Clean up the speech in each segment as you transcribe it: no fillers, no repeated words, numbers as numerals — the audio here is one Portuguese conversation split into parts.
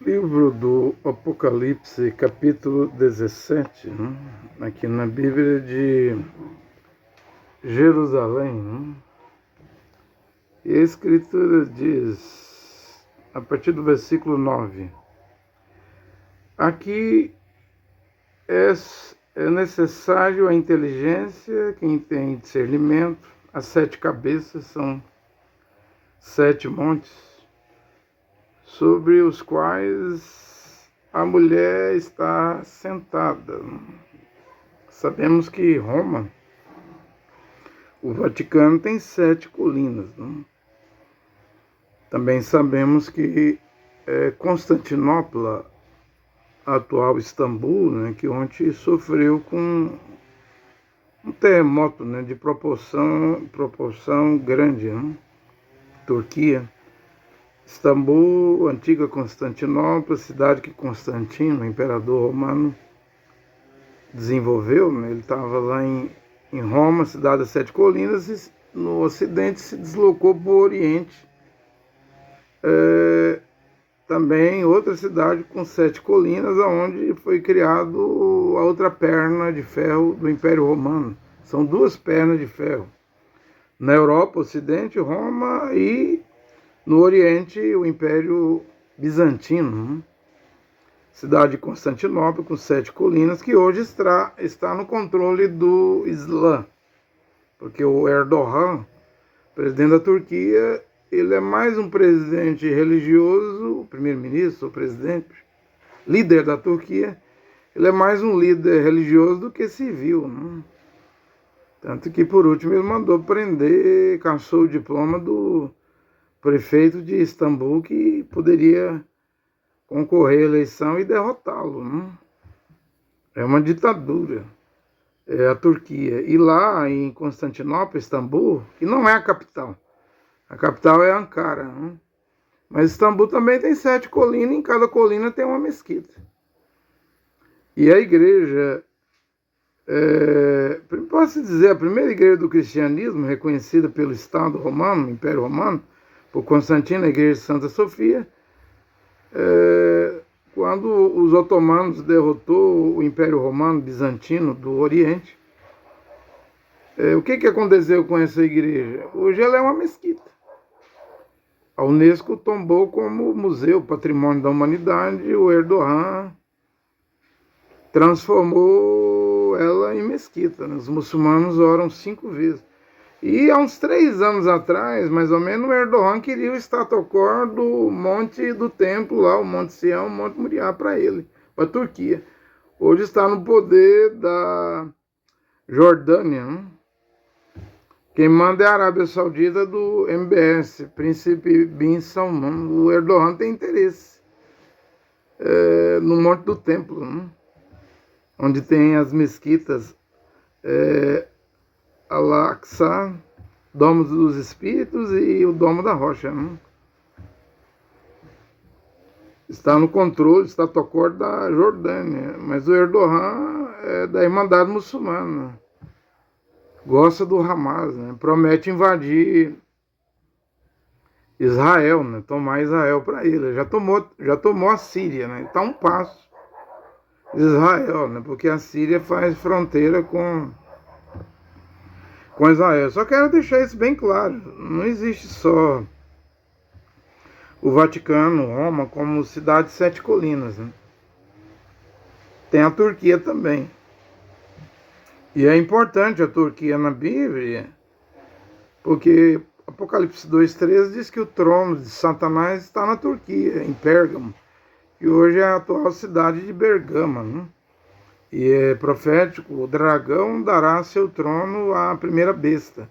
Livro do Apocalipse, capítulo 17, né? Aqui na Bíblia de Jerusalém. Né? E a Escritura diz, a partir do versículo 9, aqui é necessário a inteligência, quem tem discernimento, as 7 cabeças são 7 montes, sobre os quais a mulher está sentada. Sabemos que Roma, o Vaticano, tem 7 colinas. Né? Também sabemos que Constantinopla, a atual Istambul, né, que ontem sofreu com um terremoto, né, de proporção grande, né? Turquia. Istambul, antiga Constantinopla, cidade que Constantino, o imperador romano, desenvolveu. Né? Ele estava lá em Roma, cidade das 7 colinas, e no ocidente se deslocou para o oriente. Também outra cidade com 7 colinas, onde foi criado a outra perna de ferro do Império Romano. São 2 pernas de ferro. Na Europa, Ocidente, Roma, e no Oriente, o Império Bizantino. Né? Cidade de Constantinopla, com 7 colinas, que hoje está no controle do Islã. Porque o Erdogan, presidente da Turquia, ele é mais um presidente religioso, o primeiro-ministro, o presidente, líder da Turquia, ele é mais um líder religioso do que civil. Né? Tanto que, por último, ele mandou prender, cassou o diploma do prefeito de Istambul, que poderia concorrer à eleição e derrotá-lo. Né? É uma ditadura, a Turquia. E lá em Constantinopla, Istambul, que não é a capital é Ankara. Né? Mas Istambul também tem 7 colinas, e em cada colina tem uma mesquita. E a igreja, posso dizer, a primeira igreja do cristianismo, reconhecida pelo Estado Romano, Império Romano, por Constantino, a igreja de Santa Sofia, quando os otomanos derrotou o Império Romano Bizantino do Oriente, o que aconteceu com essa igreja? Hoje ela é uma mesquita. A Unesco tombou como museu, patrimônio da humanidade. O Erdogan transformou ela em mesquita. Né? Os muçulmanos oram 5 vezes. E há uns 3 anos atrás, mais ou menos, o Erdogan queria o status-quo do monte do templo lá, o Monte Sião, o Monte Moriá, para ele, para a Turquia. Hoje está no poder da Jordânia. Né? Quem manda é a Arábia Saudita do MBS, Príncipe Bin Salman. O Erdogan tem interesse no Monte do Templo, né? Onde tem as mesquitas Al-Aqsa, Domo dos Espíritos e o Domo da Rocha. Né? Está no controle, está tocando da Jordânia, mas o Erdogan é da Irmandade Muçulmana. Gosta do Hamas, né? Promete invadir Israel, né? Tomar Israel para ele. Já tomou a Síria, né? Está um passo de Israel, né? Porque a Síria faz fronteira com Israel. Só quero deixar isso bem claro. Não existe só o Vaticano, Roma, como cidade de 7 colinas. Né? Tem a Turquia também. E é importante a Turquia na Bíblia, porque Apocalipse 2,13 diz que o trono de Satanás está na Turquia, em Pérgamo, que hoje é a atual cidade de Bergama. Né? E é profético, o dragão dará seu trono à primeira besta.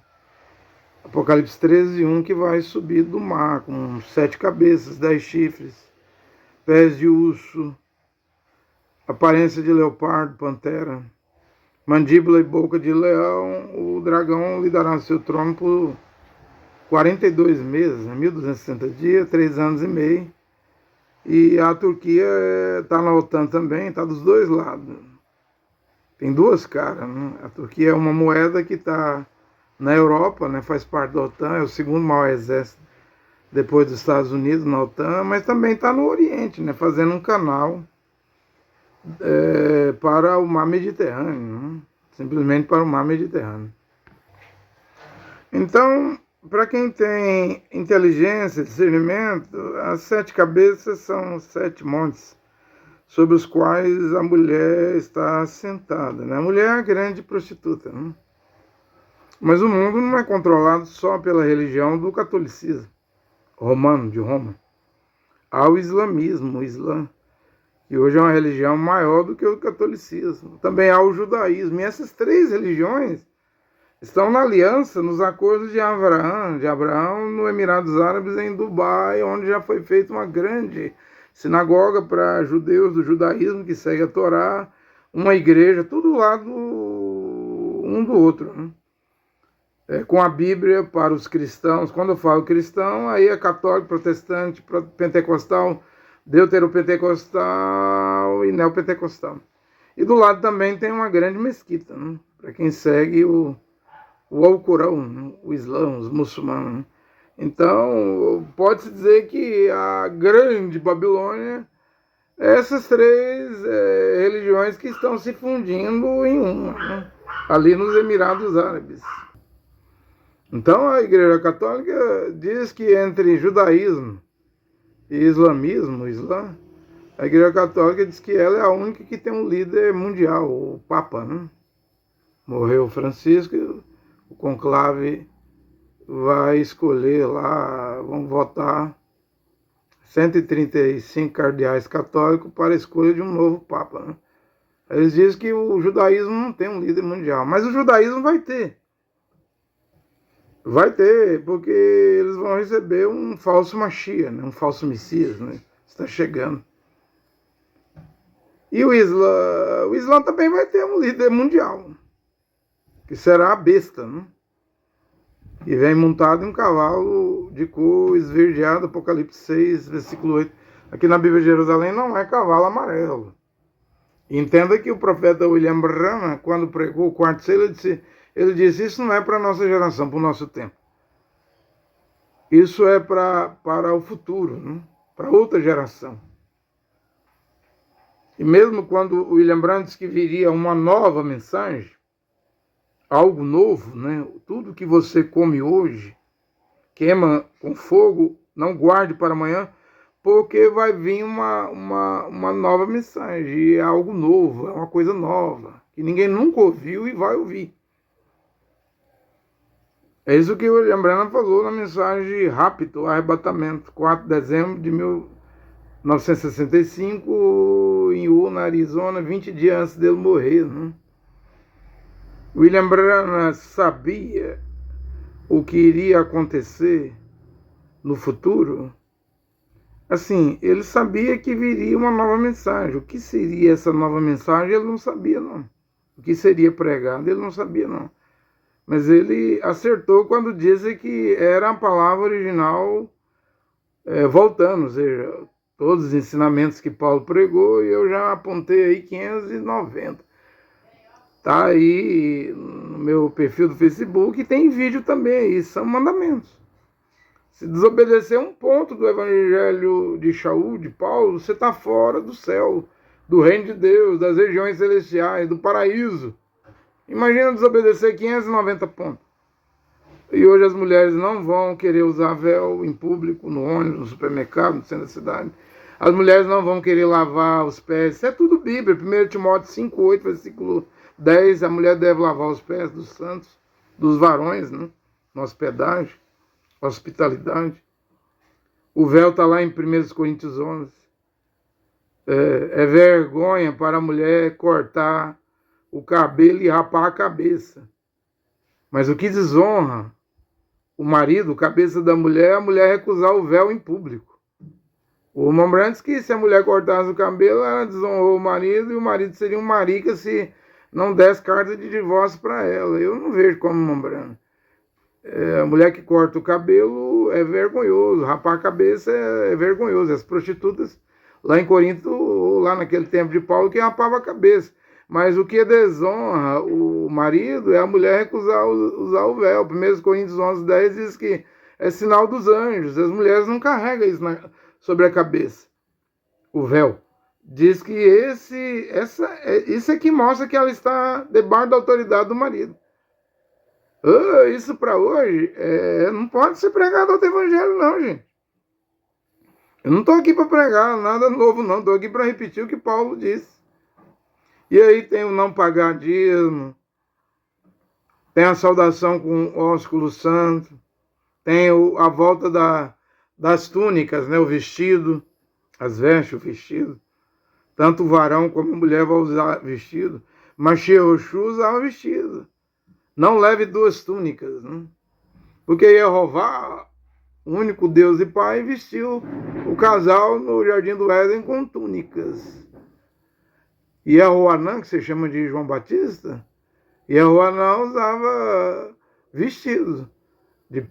Apocalipse 13:1, que vai subir do mar, com 7 cabeças, 10 chifres, pés de urso, aparência de leopardo, pantera, mandíbula e boca de leão. O dragão lhe dará seu trono por 42 meses, 1260 dias, 3 anos e meio. E a Turquia está na OTAN também, está dos 2 lados. Tem 2 caras. Né? A Turquia é uma moeda que está na Europa, né? Faz parte da OTAN, é o 2º maior exército depois dos Estados Unidos, na OTAN, mas também está no Oriente, né, fazendo um canal para o mar Mediterrâneo, né, simplesmente para o mar Mediterrâneo. Então, para quem tem inteligência, discernimento, as 7 cabeças são 7 montes sobre os quais a mulher está sentada, né? A mulher é a grande prostituta, né? Mas o mundo não é controlado só pela religião do catolicismo romano, de Roma. Há o islamismo, o Islã, que hoje é uma religião maior do que o catolicismo. Também há o judaísmo. E essas 3 religiões estão na aliança, nos acordos de Abraão no Emirados Árabes, em Dubai, onde já foi feita uma grande sinagoga para judeus do judaísmo que segue a Torá, uma igreja, tudo lá um do outro, né? Com a Bíblia para os cristãos. Quando eu falo cristão, aí é católico, protestante, pentecostal, deuteropentecostal e neopentecostal. E do lado também tem uma grande mesquita, né? Para quem segue o Alcorão, né? O Islã, os muçulmanos, né? Então, pode-se dizer que a grande Babilônia é essas 3 religiões que estão se fundindo em uma, né? Ali nos Emirados Árabes. Então, a Igreja Católica diz que entre judaísmo e islamismo, o Islã, a Igreja Católica diz que ela é a única que tem um líder mundial, o Papa, né? Morreu Francisco, o conclave vai escolher lá, vão votar 135 cardeais católicos para a escolha de um novo Papa, né? Eles dizem que o judaísmo não tem um líder mundial, mas o judaísmo vai ter. Vai ter, porque eles vão receber um falso Mashiach, né? Um falso Messias, né? Está chegando. E o Islã também vai ter um líder mundial, que será a besta, né? E vem montado em um cavalo de cor esverdeado, Apocalipse 6, versículo 8. Aqui na Bíblia de Jerusalém não é cavalo amarelo. Entenda que o profeta William Branham, quando pregou o quarto selo, ele disse, isso não é para a nossa geração, para o nosso tempo. Isso é para o futuro, né? Para outra geração. E mesmo quando o William Branham disse que viria uma nova mensagem, algo novo, né? Tudo que você come hoje, queima com fogo, não guarde para amanhã, porque vai vir uma nova mensagem, é algo novo, é uma coisa nova, que ninguém nunca ouviu e vai ouvir. É isso que o William Branham falou na mensagem Rapto, Arrebatamento, 4 de dezembro de 1965, em Yuma, Arizona, 20 dias antes dele morrer, né? William Branham sabia o que iria acontecer no futuro. Assim, ele sabia que viria uma nova mensagem. O que seria essa nova mensagem, ele não sabia, não. O que seria pregado, ele não sabia, não. Mas ele acertou quando disse que era a palavra original voltando, ou seja, todos os ensinamentos que Paulo pregou, e eu já apontei aí 590. Tá aí no meu perfil do Facebook, e tem vídeo também aí, são mandamentos. Se desobedecer um ponto do evangelho de Shaul, de Paulo, você está fora do céu, do reino de Deus, das regiões celestiais, do paraíso. Imagina desobedecer 590 pontos. E hoje as mulheres não vão querer usar véu em público, no ônibus, no supermercado, no centro da cidade. As mulheres não vão querer lavar os pés. Isso é tudo Bíblia. 1 Timóteo 5:8, versículo 10. A mulher deve lavar os pés dos santos, dos varões, né? Na hospedagem, hospitalidade. O véu está lá em 1 Coríntios 11. É vergonha para a mulher cortar o cabelo e rapar a cabeça. Mas o que desonra o marido, a cabeça da mulher, é a mulher recusar o véu em público. O Rembrandt disse que se a mulher cortasse o cabelo, ela desonrou o marido, e o marido seria um marica se não desse carta de divórcio para ela. Eu não vejo como Rembrandt. A mulher que corta o cabelo é vergonhoso, rapar a cabeça é vergonhoso. As prostitutas lá em Corinto, ou lá naquele tempo de Paulo, que rapava a cabeça. Mas o que desonra o marido é a mulher recusar usar o véu. 1 Coríntios 11:10 diz que é sinal dos anjos. As mulheres não carregam isso sobre a cabeça, o véu. Diz que isso é que mostra que ela está debaixo da autoridade do marido. Isso para hoje não pode ser pregado outro evangelho, não, gente. Eu não estou aqui para pregar nada novo, não. Estou aqui para repetir o que Paulo disse. E aí tem o não pagar dízimo, tem a saudação com o ósculo santo, tem a volta das túnicas, né, o vestido, as vestes, o vestido. Tanto o varão como a mulher vão usar vestido. Mas Sheoshu usava vestido. Não leve duas túnicas, né? Porque Jeová, o único Deus e Pai, vestiu o casal no Jardim do Éden com túnicas. E Jehoanã, que se chama de João Batista, Jehoanã usava vestido de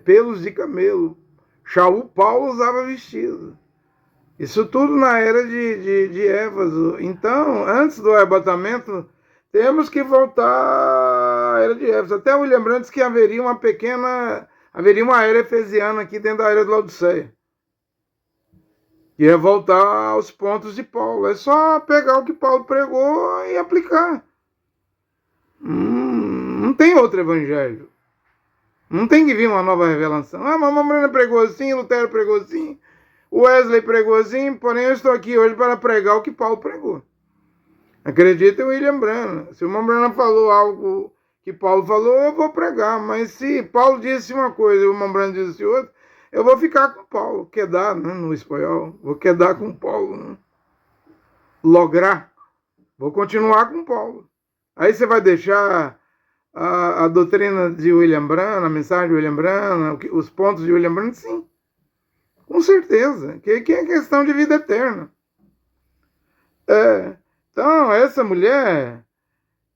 pelos de camelo. Shaul Paulo usava vestido. Isso tudo na era de Éfaso. Então, antes do arrebatamento, temos que voltar à era de Éfaso. Até William Brandt disse que haveria uma era efesiana aqui dentro da era de Laodiceia. Que ia voltar aos pontos de Paulo. É só pegar o que Paulo pregou e aplicar. Não tem outro evangelho. Não tem que vir uma nova revelação. Mas Mambrana pregou assim, Lutero pregou assim, Wesley pregou assim, porém eu estou aqui hoje para pregar o que Paulo pregou. Acredita em William Branham. Se o irmão Branham falou algo que Paulo falou, eu vou pregar. Mas se Paulo disse uma coisa e o irmão Branham disse outra, eu vou ficar com Paulo. Quedar, né, no espanhol. Vou quedar com Paulo. Né? Lograr. Vou continuar com Paulo. Aí você vai deixar a doutrina de William Branham, a mensagem de William Branham, os pontos de William Branham? Sim. Com certeza. Que é questão de vida eterna. Então, essa mulher,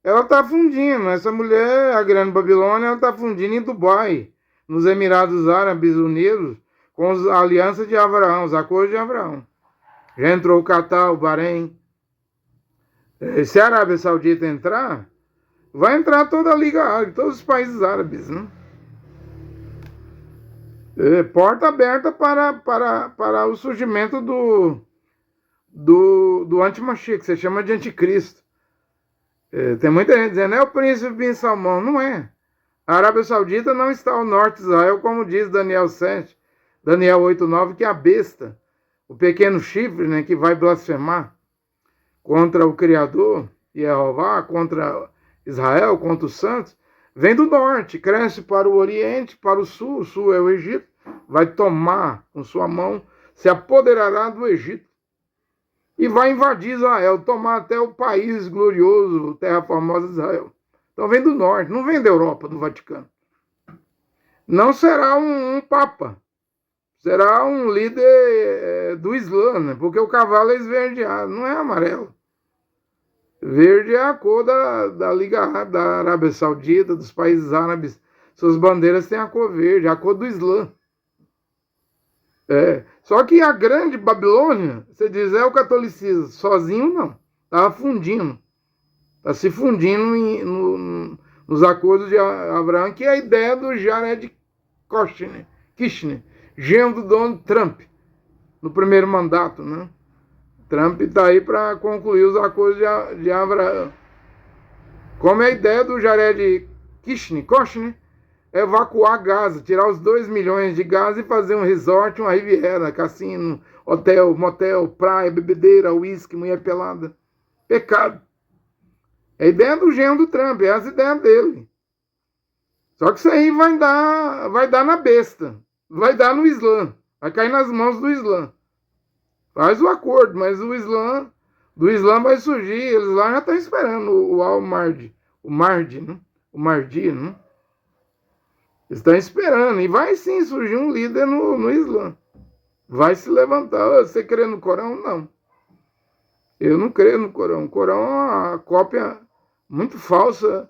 ela está fundindo. Essa mulher, a Grande Babilônia, ela está fundindo em Dubai, nos Emirados Árabes Unidos, com a aliança de Abraão, os acordos de Abraão. Já entrou o Catar, o Bahrein. Se a Arábia Saudita entrar, vai entrar toda a Liga Árabe, todos os países árabes, né? Porta aberta para o surgimento do anti-Mashiach, que se chama de anticristo. Tem muita gente dizendo, é o príncipe bin Salmão. Não é. A Arábia Saudita não está ao norte de Israel, como diz Daniel 7, Daniel 8:9, que é a besta, o pequeno chifre, né, que vai blasfemar contra o Criador, Jeová, contra Israel, contra os santos, vem do norte, cresce para o oriente, para o sul é o Egito, vai tomar com sua mão, se apoderará do Egito e vai invadir Israel, tomar até o país glorioso, terra formosa de Israel. Então vem do norte, não vem da Europa, do Vaticano. Não será um papa, será um líder do Islã, né? Porque o cavalo é esverdeado, não é amarelo. Verde é a cor da Liga Árabe, da Arábia Saudita, dos países árabes. Suas bandeiras têm a cor verde, a cor do Islã. Só que a Grande Babilônia, você diz, é o catolicismo. Sozinho não. Está fundindo. Está se fundindo nos acordos de Abraão, que é a ideia do Jared Kushner, genro do Donald Trump, no primeiro mandato, né? Trump está aí para concluir os acordos de Abraão. Como é a ideia do Jared Kushner, evacuar Gaza, tirar os 2 milhões de Gaza e fazer um resort, uma riviera, cassino, hotel, motel, praia, bebedeira, uísque, mulher pelada. Pecado. É a ideia do genro do Trump, é essa ideia dele. Só que isso aí vai dar na besta, vai dar no Islã, vai cair nas mãos do Islã. Faz o acordo, mas do Islã vai surgir, eles lá já estão esperando o Al-Mahdi, o Mahdi, né? Eles estão esperando, e vai sim surgir um líder no Islã. Vai se levantar. Você crê no Corão? Não. Eu não creio no Corão. O Corão é uma cópia muito falsa,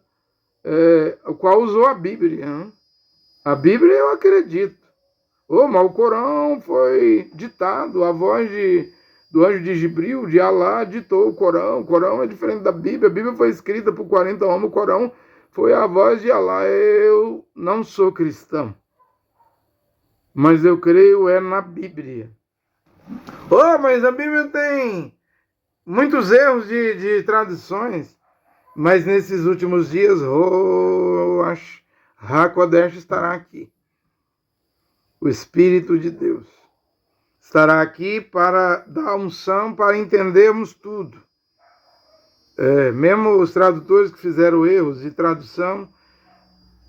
o qual usou a Bíblia. Né? A Bíblia eu acredito. Mas o Corão foi ditado, a voz do anjo de Jibril, de Alá, ditou o Corão. O Corão é diferente da Bíblia. A Bíblia foi escrita por 40 homens, o Corão foi a voz de Alá. Eu não sou cristão. mas eu creio na Bíblia. Oh, mas a Bíblia tem muitos erros de traduções. Mas nesses últimos dias, Rosh HaKodesh estará aqui. O Espírito de Deus estará aqui para dar unção, para entendermos tudo. Mesmo os tradutores que fizeram erros de tradução,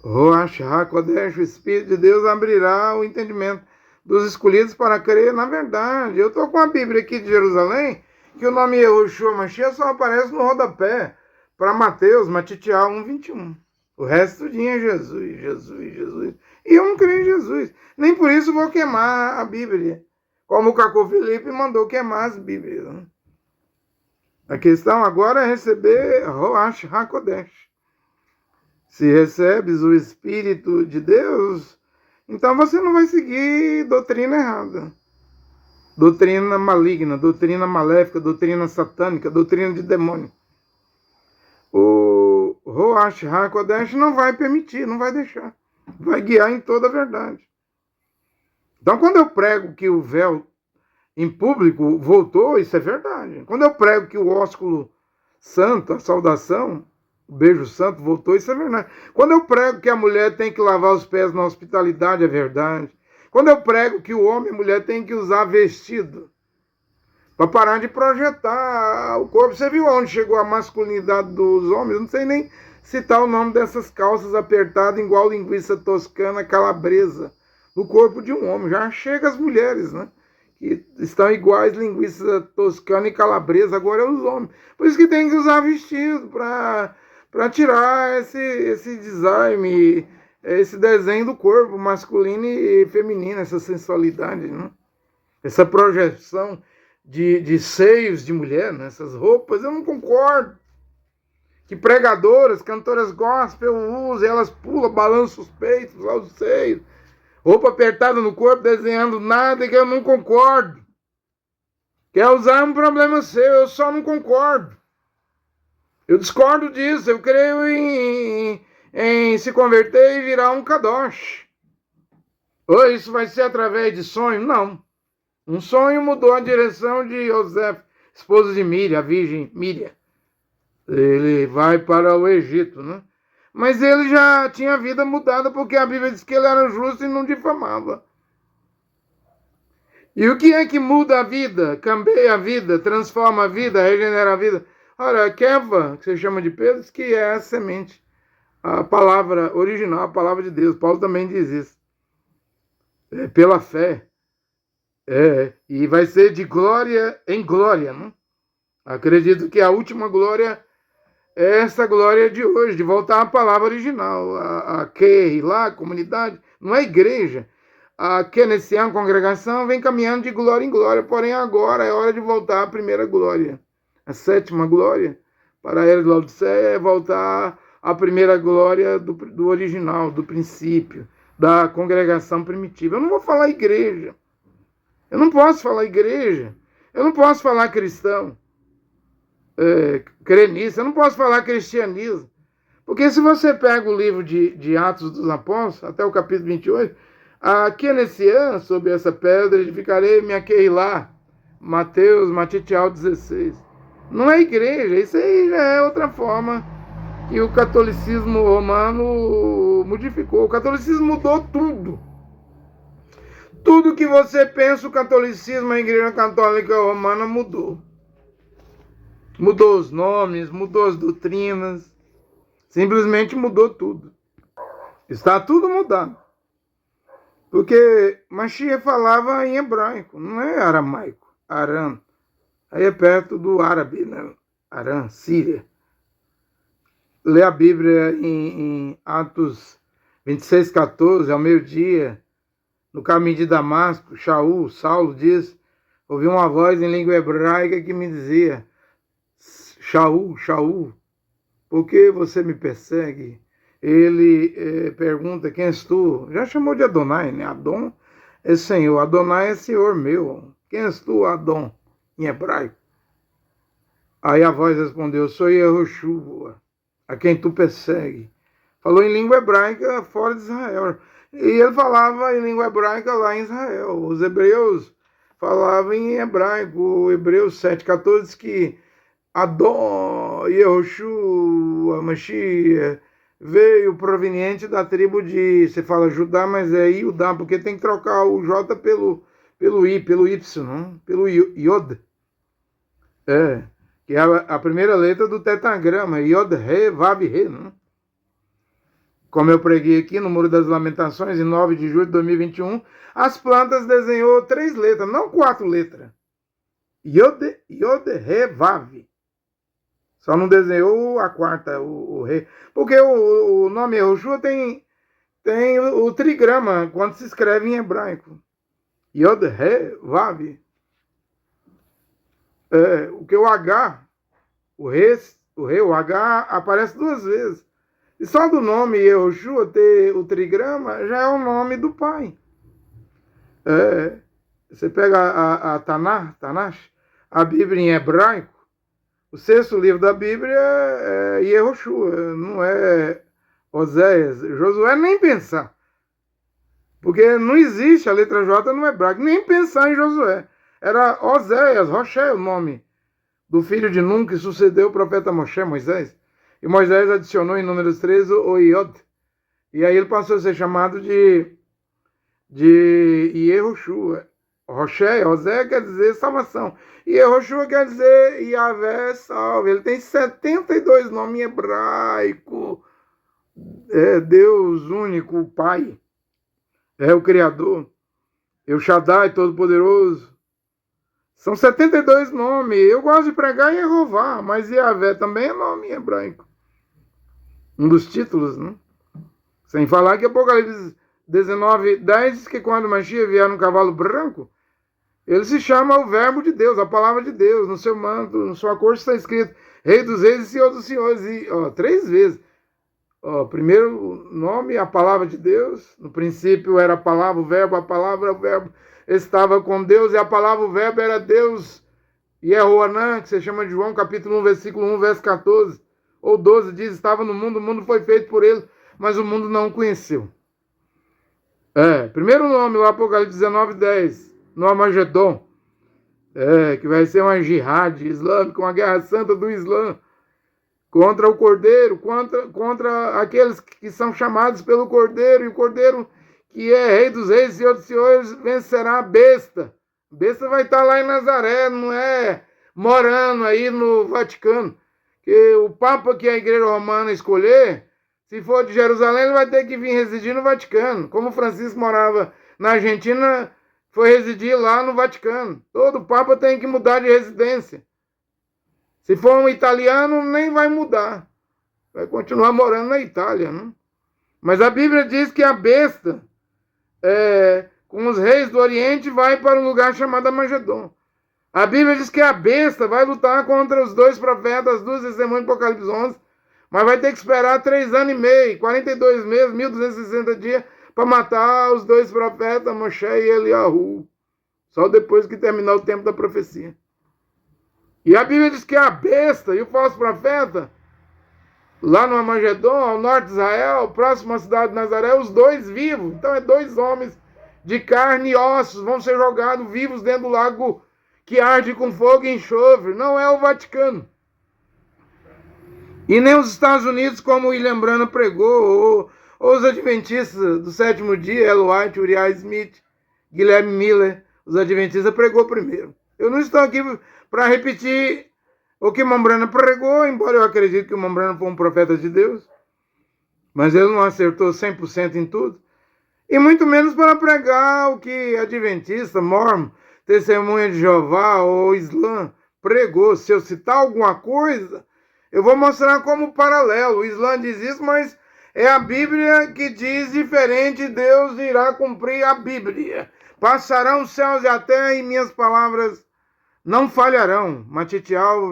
Rosh HaKodesh, o Espírito de Deus, abrirá o entendimento dos escolhidos para crer na verdade. Eu estou com a Bíblia aqui de Jerusalém, que o nome Yehoshua Mashiach só aparece no rodapé, para Mateus, Matitial 1:21. O resto é Jesus, Jesus, Jesus. E eu não creio em Jesus. Nem por isso vou queimar a Bíblia. Como o Cacô Felipe mandou queimar as Bíblias. Né? A questão agora é receber Rosh HaKodesh. Se recebes o Espírito de Deus, então você não vai seguir doutrina errada. Doutrina maligna, doutrina maléfica, doutrina satânica, doutrina de demônio. O Rosh HaKodesh não vai permitir, não vai deixar. Vai guiar em toda a verdade. Então, quando eu prego que o véu em público voltou, isso é verdade. Quando eu prego que o ósculo santo, a saudação, o beijo santo voltou, isso é verdade. Quando eu prego que a mulher tem que lavar os pés na hospitalidade, é verdade. Quando eu prego que o homem e a mulher tem que usar vestido, para parar de projetar o corpo. Você viu onde chegou a masculinidade dos homens? Eu não sei nem citar o nome dessas calças apertadas, igual linguiça toscana, calabresa, no corpo de um homem. Já chega as mulheres, né? Que estão iguais linguiça toscana e calabresa, agora é os homens. Por isso que tem que usar vestido, para tirar esse design, esse desenho do corpo masculino e feminino, essa sensualidade, né? Essa projeção de seios de mulher, nessas roupas, eu não concordo. Que pregadoras, cantoras gospel usam, elas pulam, balançam os peitos, lá os seios, roupa apertada no corpo, desenhando nada, que eu não concordo. Quer usar é um problema seu, eu só não concordo. Eu discordo disso, eu creio em se converter e virar um kadosh. Ou isso vai ser através de sonho? Não. Um sonho mudou a direção de José, esposo de Miriam, a virgem Miriam. Ele vai para o Egito, né? Mas ele já tinha a vida mudada, porque a Bíblia diz que ele era justo e não difamava. E o que é que muda a vida, cambeia a vida, transforma a vida, regenera a vida? Ora, a Keva, que você chama de Pedro, diz que é a semente, a palavra original, a palavra de Deus. Paulo também diz isso. Pela fé. E vai ser de glória em glória, né? Acredito que a última glória é essa glória de hoje, de voltar à palavra original. A Kehilá, a comunidade, não é igreja. A Kenessian, congregação, vem caminhando de glória em glória, porém agora é hora de voltar à primeira glória. A sétima glória, para a era de Laodiceia, é voltar à primeira glória do original, do princípio, da congregação primitiva. Eu não vou falar igreja. Eu não posso falar igreja, eu não posso falar cristão, crer nisso, eu não posso falar cristianismo. Porque se você pega o livro de Atos dos Apóstolos, até o capítulo 28, aqui nesse ano, sob essa pedra, edificarei minha Kehilá, Mateus, Matitial 16. Não é igreja, isso aí já é outra forma que o catolicismo romano modificou. O catolicismo mudou tudo. Tudo que você pensa, o catolicismo, a igreja católica romana mudou. Mudou os nomes, mudou as doutrinas, simplesmente mudou tudo. Está tudo mudado. Porque Mashiach falava em hebraico, não é aramaico, Aram. Aí é perto do árabe, né? Aram, Síria. Lê a Bíblia em Atos 26:14, ao meio-dia. No caminho de Damasco, Saulo diz, ouvi uma voz em língua hebraica que me dizia, Shaul, por que você me persegue? Ele pergunta, quem és tu? Já chamou de Adonai, né? Adon é Senhor, Adonai é Senhor meu. Quem és tu, Adon, em hebraico? Aí a voz respondeu, sou Yehoshua, a quem tu persegue. Falou em língua hebraica fora de Israel. E ele falava em língua hebraica lá em Israel. Os hebreus falavam em hebraico. O Hebreus 7,14 diz que Adon Yehoshua Mashiach veio proveniente da tribo de, você fala Judá, mas é Iudá, porque tem que trocar o J pelo I, pelo Y, não? Pelo Yod. Que é a primeira letra do tetagrama, Yod, Re, Vav, Re, não? Como eu preguei aqui no Muro das Lamentações, em 9 de julho de 2021, as plantas desenhou 3 letras, não 4 letras. Yod, Re, Vav. Só não desenhou a quarta, o Re. Porque o nome Yehoshua tem o trigrama, quando se escreve em hebraico. Yod, Re, Vav. O que o H, o H aparece 2 vezes. E só do nome Yehoshua ter o trigrama já é o nome do pai. Você pega a Tanakh, a Bíblia em hebraico, o 6º livro da Bíblia é Yehoshua, não é Oséias. Josué nem pensar. Porque não existe a letra J no hebraico, nem pensar em Josué. Era Oséias, Roché, o nome do filho de Nun, que sucedeu o profeta Moisés. E Moisés adicionou em Números 13 o Iod. E aí ele passou a ser chamado de Yehoshua. Roché, Osé quer dizer salvação. E Yehoshua quer dizer Yahvé salve. Ele tem 72 nomes em hebraico. Deus único, o Pai. É o Criador. El Shaddai, Todo-Poderoso. São 72 nomes. Eu gosto de pregar Yehová, mas Yahvé também é nome em hebraico. Um dos títulos, né? Sem falar que Apocalipse 19:10 diz que quando Mashiach vier num cavalo branco, ele se chama o verbo de Deus, a palavra de Deus. No seu manto, na sua corte está escrito Rei dos Reis e Senhor dos Senhores. E 3 vezes. Primeiro nome, a palavra de Deus. No princípio era a palavra, o verbo, o verbo estava com Deus, e a palavra, o verbo era Deus. E é Roanã, que se chama de João, capítulo 1, versículo 1, verso 14 ou 12, diz, estava no mundo, o mundo foi feito por ele, mas o mundo não o conheceu. Primeiro nome lá, Apocalipse 19:10, no Armagedon, que vai ser uma jihad islâmica, uma guerra santa do Islã, contra o Cordeiro, contra aqueles que são chamados pelo Cordeiro, e o Cordeiro, que é Rei dos Reis e Senhor dos Senhores, vencerá a besta. A besta vai estar lá em Nazaré, não é morando aí no Vaticano. Que o Papa que a Igreja Romana escolher, se for de Jerusalém, ele vai ter que vir residir no Vaticano. Como Francisco morava na Argentina, foi residir lá no Vaticano. Todo Papa tem que mudar de residência. Se for um italiano, nem vai mudar. Vai continuar morando na Itália, né? Mas a Bíblia diz que a besta, com os reis do Oriente, vai para um lugar chamado Armagedon. A Bíblia diz que a besta vai lutar contra os 2 profetas, as 2 testemunhas de Apocalipse 11, mas vai ter que esperar 3 anos e meio, 42 meses, 1260 dias, para matar os 2 profetas, Moshe e Eliahu. Só depois que terminar o tempo da profecia. E a Bíblia diz que a besta e o falso profeta, lá no Armagedon, ao norte de Israel, próximo à cidade de Nazaré, os 2 vivos. Então 2 homens de carne e ossos vão ser jogados vivos dentro do lago que arde com fogo e enxofre. Não é o Vaticano. E nem os Estados Unidos, como o William Branham pregou, ou os adventistas do 7º dia, Ellen White, Uriah Smith, Guilherme Miller, os adventistas pregou primeiro. Eu não estou aqui para repetir o que Branham pregou, embora eu acredite que o Branham foi um profeta de Deus, mas ele não acertou 100% em tudo, e muito menos para pregar o que adventista, mormon, testemunha de Jeová ou Islã pregou. Se eu citar alguma coisa, eu vou mostrar como paralelo. O Islã diz isso, mas é a Bíblia que diz diferente. Deus irá cumprir a Bíblia. Passarão os céus e a terra e minhas palavras não falharão. Matitial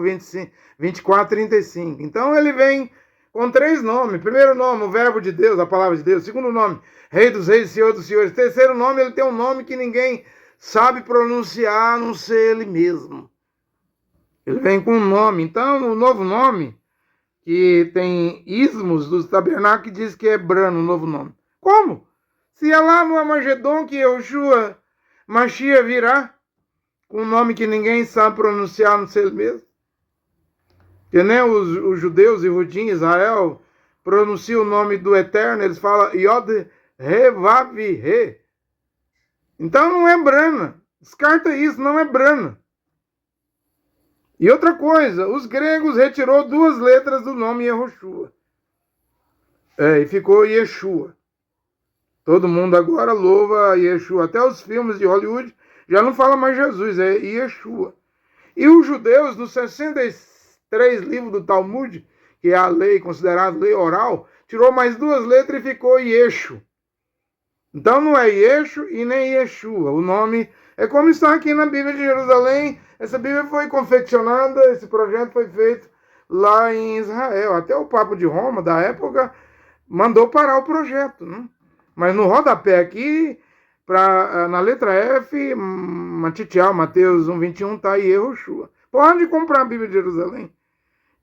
24:35. Então ele vem com 3 nomes. Primeiro nome, o verbo de Deus, a palavra de Deus. Segundo nome, Rei dos Reis, Senhor dos Senhores. Terceiro nome, ele tem um nome que ninguém sabe pronunciar, a não ser ele mesmo. Ele vem com um nome. Então, o novo nome, que tem ismos dos tabernáculos, diz que é Brano, o novo nome. Como? Se é lá no Armagedon que Yeshua Mashiach virá, com um nome que ninguém sabe pronunciar, não sei ele mesmo. Que nem os judeus e Rudim, Israel, pronunciam o nome do Eterno, eles falam Yod He Vav He. Então não é Brana. Descarta isso, não é Brana. E outra coisa, os gregos retirou 2 letras do nome Yehoshua. E ficou Yeshua. Todo mundo agora louva Yeshua. Até os filmes de Hollywood já não fala mais Jesus, é Yeshua. E os judeus, nos 63 livros do Talmud, que é a lei, considerada lei oral, tirou mais 2 letras e ficou Yeshu. Então não é Yeshu e nem Yeshua. O nome é como está aqui na Bíblia de Jerusalém. Essa Bíblia foi confeccionada, esse projeto foi feito lá em Israel. Até o Papa de Roma, da época, mandou parar o projeto, né? Mas no rodapé aqui, na letra F, Matitial, Mateus 1:21, está aí Yehoshua. Pode comprar a Bíblia de Jerusalém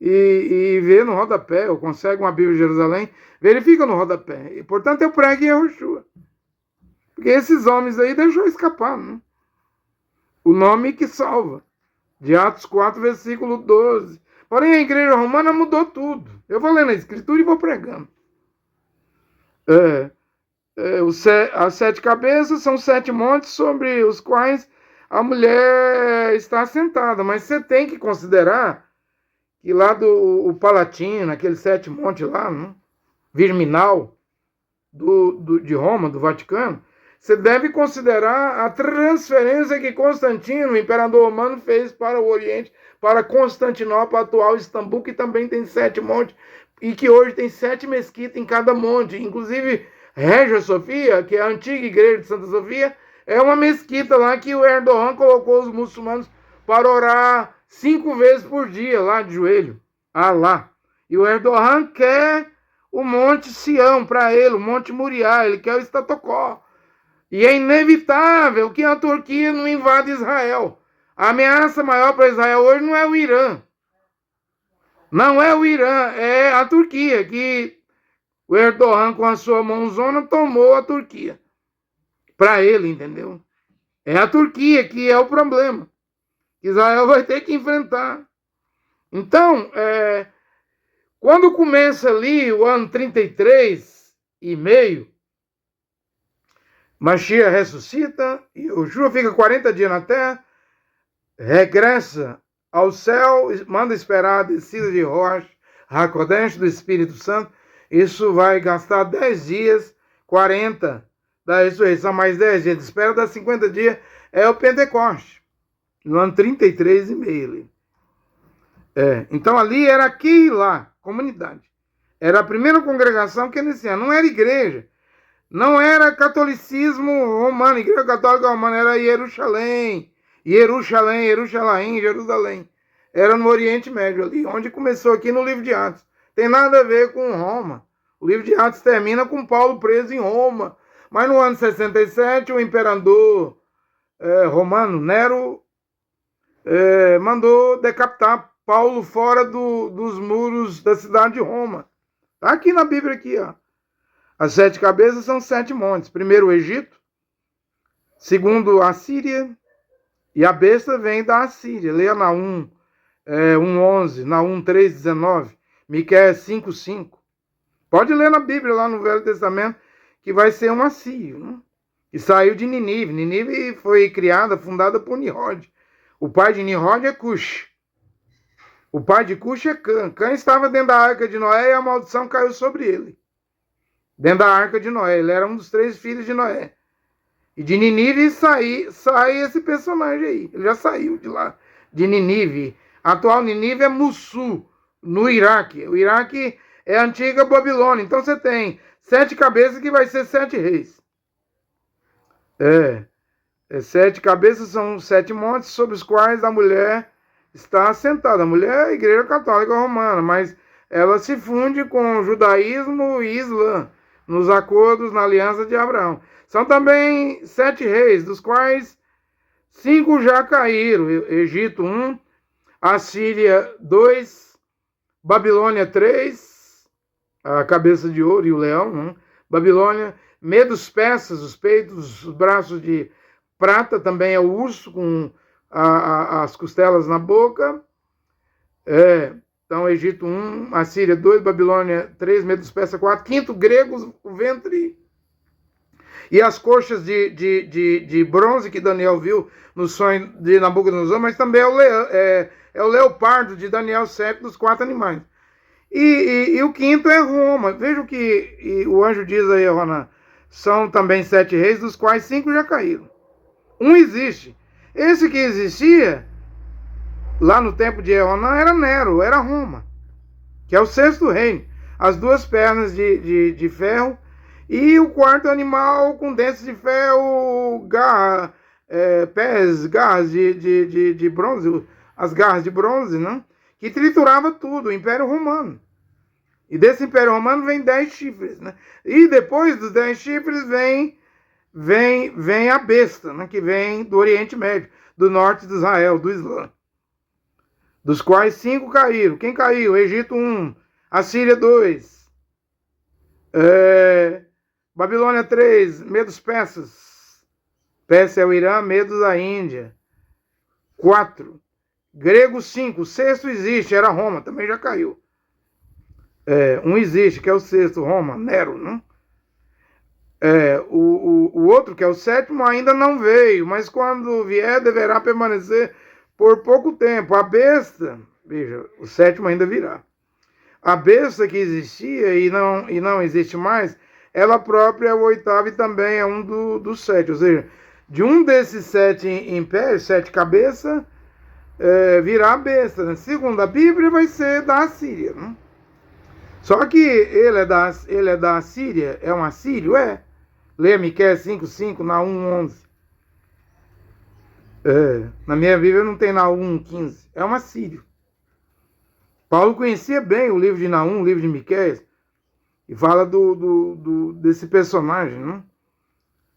e ver no rodapé, ou consegue uma Bíblia de Jerusalém, verifica no rodapé. E, portanto, eu prego Yehoshua. Porque esses homens aí deixou escapar, né? O nome que salva. De Atos 4, versículo 12. Porém, a igreja romana mudou tudo. Eu vou lendo a escritura e vou pregando. As 7 cabeças são 7 montes sobre os quais a mulher está assentada. Mas você tem que considerar que lá do Palatino, aquele 7 montes lá, né? Virminal, de Roma, do Vaticano, você deve considerar a transferência que Constantino, o imperador romano, fez para o Oriente, para Constantinopla, atual Istambul, que também tem 7 montes, e que hoje tem 7 mesquitas em cada monte. Inclusive, Regia Sofia, que é a antiga igreja de Santa Sofia, é uma mesquita lá que o Erdogan colocou os muçulmanos para orar 5 vezes por dia, lá de joelho. Lá. E o Erdogan quer o Monte Sião para ele, o Monte Moriá, ele quer o Statocó. E é inevitável que a Turquia não invada Israel. A ameaça maior para Israel hoje não é o Irã. Não é o Irã, é a Turquia, que o Erdogan, com a sua mãozona, tomou a Turquia. Para ele, entendeu? É a Turquia que é o problema. Israel vai ter que enfrentar. Então, quando começa ali o ano 33 e meio, Mashiach ressuscita, e Yeshua fica 40 dias na terra, regressa ao céu, manda esperar a descida de Rosh HaKodesh, do Espírito Santo. Isso vai gastar 10 dias, 40 da ressurreição, mais 10 dias de espera, dá 50 dias, é o Pentecoste, no ano 33 e meio ali. Então ali era aqui e lá, comunidade. Era a primeira congregação que iniciava, não era igreja. Não era catolicismo romano, igreja católica romana, era Jerusalém, Jerusalém. Era no Oriente Médio ali, onde começou aqui no livro de Atos. Tem nada a ver com Roma. O livro de Atos termina com Paulo preso em Roma. Mas no ano 67, o imperador romano, Nero, mandou decapitar Paulo fora dos muros da cidade de Roma. Está aqui na Bíblia, aqui, ó. As 7 cabeças são 7 montes. Primeiro o Egito, segundo a Síria, e a besta vem da Assíria. Leia Naum 1:11, Naum 3:19, Miqueias 5:5. Pode ler na Bíblia, lá no Velho Testamento, que vai ser um assírio, né? E saiu de Ninive. Ninive foi fundada por Nimrod. O pai de Nimrod é Cush. O pai de Cush é Cã. Cã estava dentro da arca de Noé e a maldição caiu sobre ele. Dentro da arca de Noé. Ele era um dos 3 filhos de Noé. E de Ninive sai esse personagem aí. Ele já saiu de lá, de Ninive. A atual Ninive é Mussul, no Iraque. O Iraque é a antiga Babilônia. Então você tem 7 cabeças que vai ser 7 reis. 7 cabeças são 7 montes sobre os quais a mulher está assentada. A mulher é a igreja católica romana, mas ela se funde com o judaísmo e Islã, nos acordos na aliança de Abraão. São também 7 reis, dos quais 5 já caíram. Egito 1, Assíria 2, Babilônia 3, a cabeça de ouro e o leão, Babilônia, medos persas, os peitos, os braços de prata, também é o urso com as costelas na boca. Então, Egito 1, Assíria 2, Babilônia 3, medos persas 4, quinto, gregos, o ventre e as coxas de bronze que Daniel viu no sonho de Nabucodonosor, mas também é o leopardo de Daniel 7, dos 4 animais. E o quinto é Roma. Veja o que o anjo diz aí, Ronan. São também 7 reis, dos quais 5 já caíram. Um existe. Esse que existia, lá no tempo de Ronan, era Nero, era Roma, que é o 6º reino. As 2 pernas de ferro e o 4º animal com dentes de ferro, pés, garras de bronze, as garras de bronze, né? Que triturava tudo, o Império Romano. E desse Império Romano vem 10 chifres, né? E depois dos 10 chifres vem a besta, né? Que vem do Oriente Médio, do norte de Israel, do Islã. Dos quais 5 caíram. Quem caiu? Egito 1, Assíria 2, Babilônia 3, medos persas. Pérsia é o Irã, medos a Índia. 4. Grego 5, o 6º existe, era Roma, também já caiu. Um existe, que é o 6º, Roma, Nero, né? O outro, que é o 7º, ainda não veio, mas quando vier, deverá permanecer por pouco tempo. A besta, veja, o 7º ainda virá. A besta que existia e não existe mais, ela própria é o 8º e também é um dos 7. Ou seja, de um desses 7 impérios, 7 cabeças, virá a besta. Né? Segundo a Bíblia, vai ser da Assíria. Né? Só que ele é da Assíria, é um assírio? Leia Miqueias 5:5, Naum 11. Na minha Bíblia não tem Naum 15. É um assírio. Paulo conhecia bem o livro de Naum, o livro de Miqueias, e fala desse personagem. Né?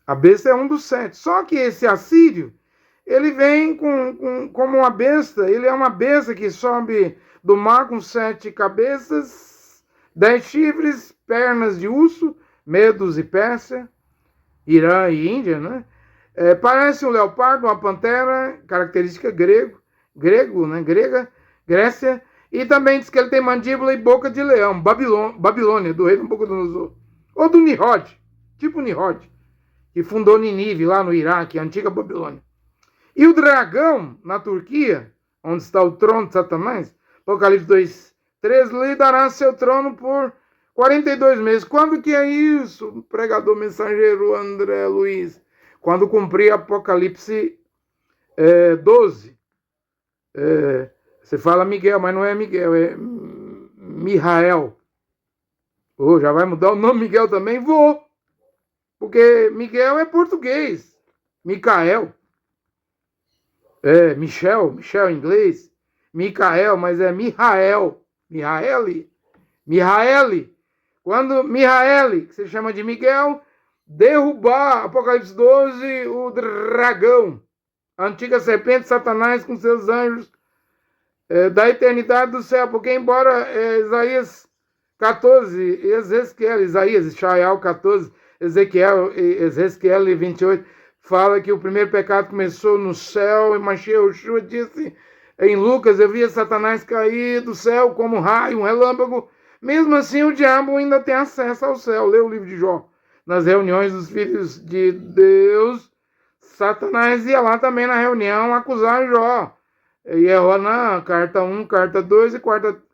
A besta é um dos 7. Só que esse assírio, ele vem como uma besta, ele é uma besta que sobe do mar com 7 cabeças, 10 chifres, pernas de urso, medos e Pérsia, Irã e Índia, né? Parece um leopardo, uma pantera, característica grego, né? Grécia, e também diz que ele tem mandíbula e boca de leão, Babilônia, do rei Nabucodonosor, ou do Nimrod, tipo Nimrod, que fundou Ninive, lá no Iraque, a antiga Babilônia. E o dragão, na Turquia, onde está o trono de Satanás, Apocalipse 2:13, lhe dará seu trono por 42 meses. Quando que é isso, pregador mensageiro André Luiz? Quando cumprir Apocalipse 12. Você fala Miguel, mas não é Miguel, é Mihael. Já vai mudar o nome Miguel também? Vou. Porque Miguel é português. Micael. Michel em inglês. Micael, mas é Mihael. Mihaeli. Quando Mihaeli, que se chama de Miguel, derrubar, Apocalipse 12, o dragão, a antiga serpente, Satanás com seus anjos, da eternidade do céu. Porque embora Isaías 14, Isaías 14, Ezequiel 28, fala que o primeiro pecado começou no céu, e Mashiach disse em Lucas, eu via Satanás cair do céu como um raio, um relâmpago. Mesmo assim, o diabo ainda tem acesso ao céu. Lê o livro de Jó. Nas reuniões dos filhos de Deus, Satanás ia lá também na reunião acusar Jó. Yehoanã, carta 1, carta 2 e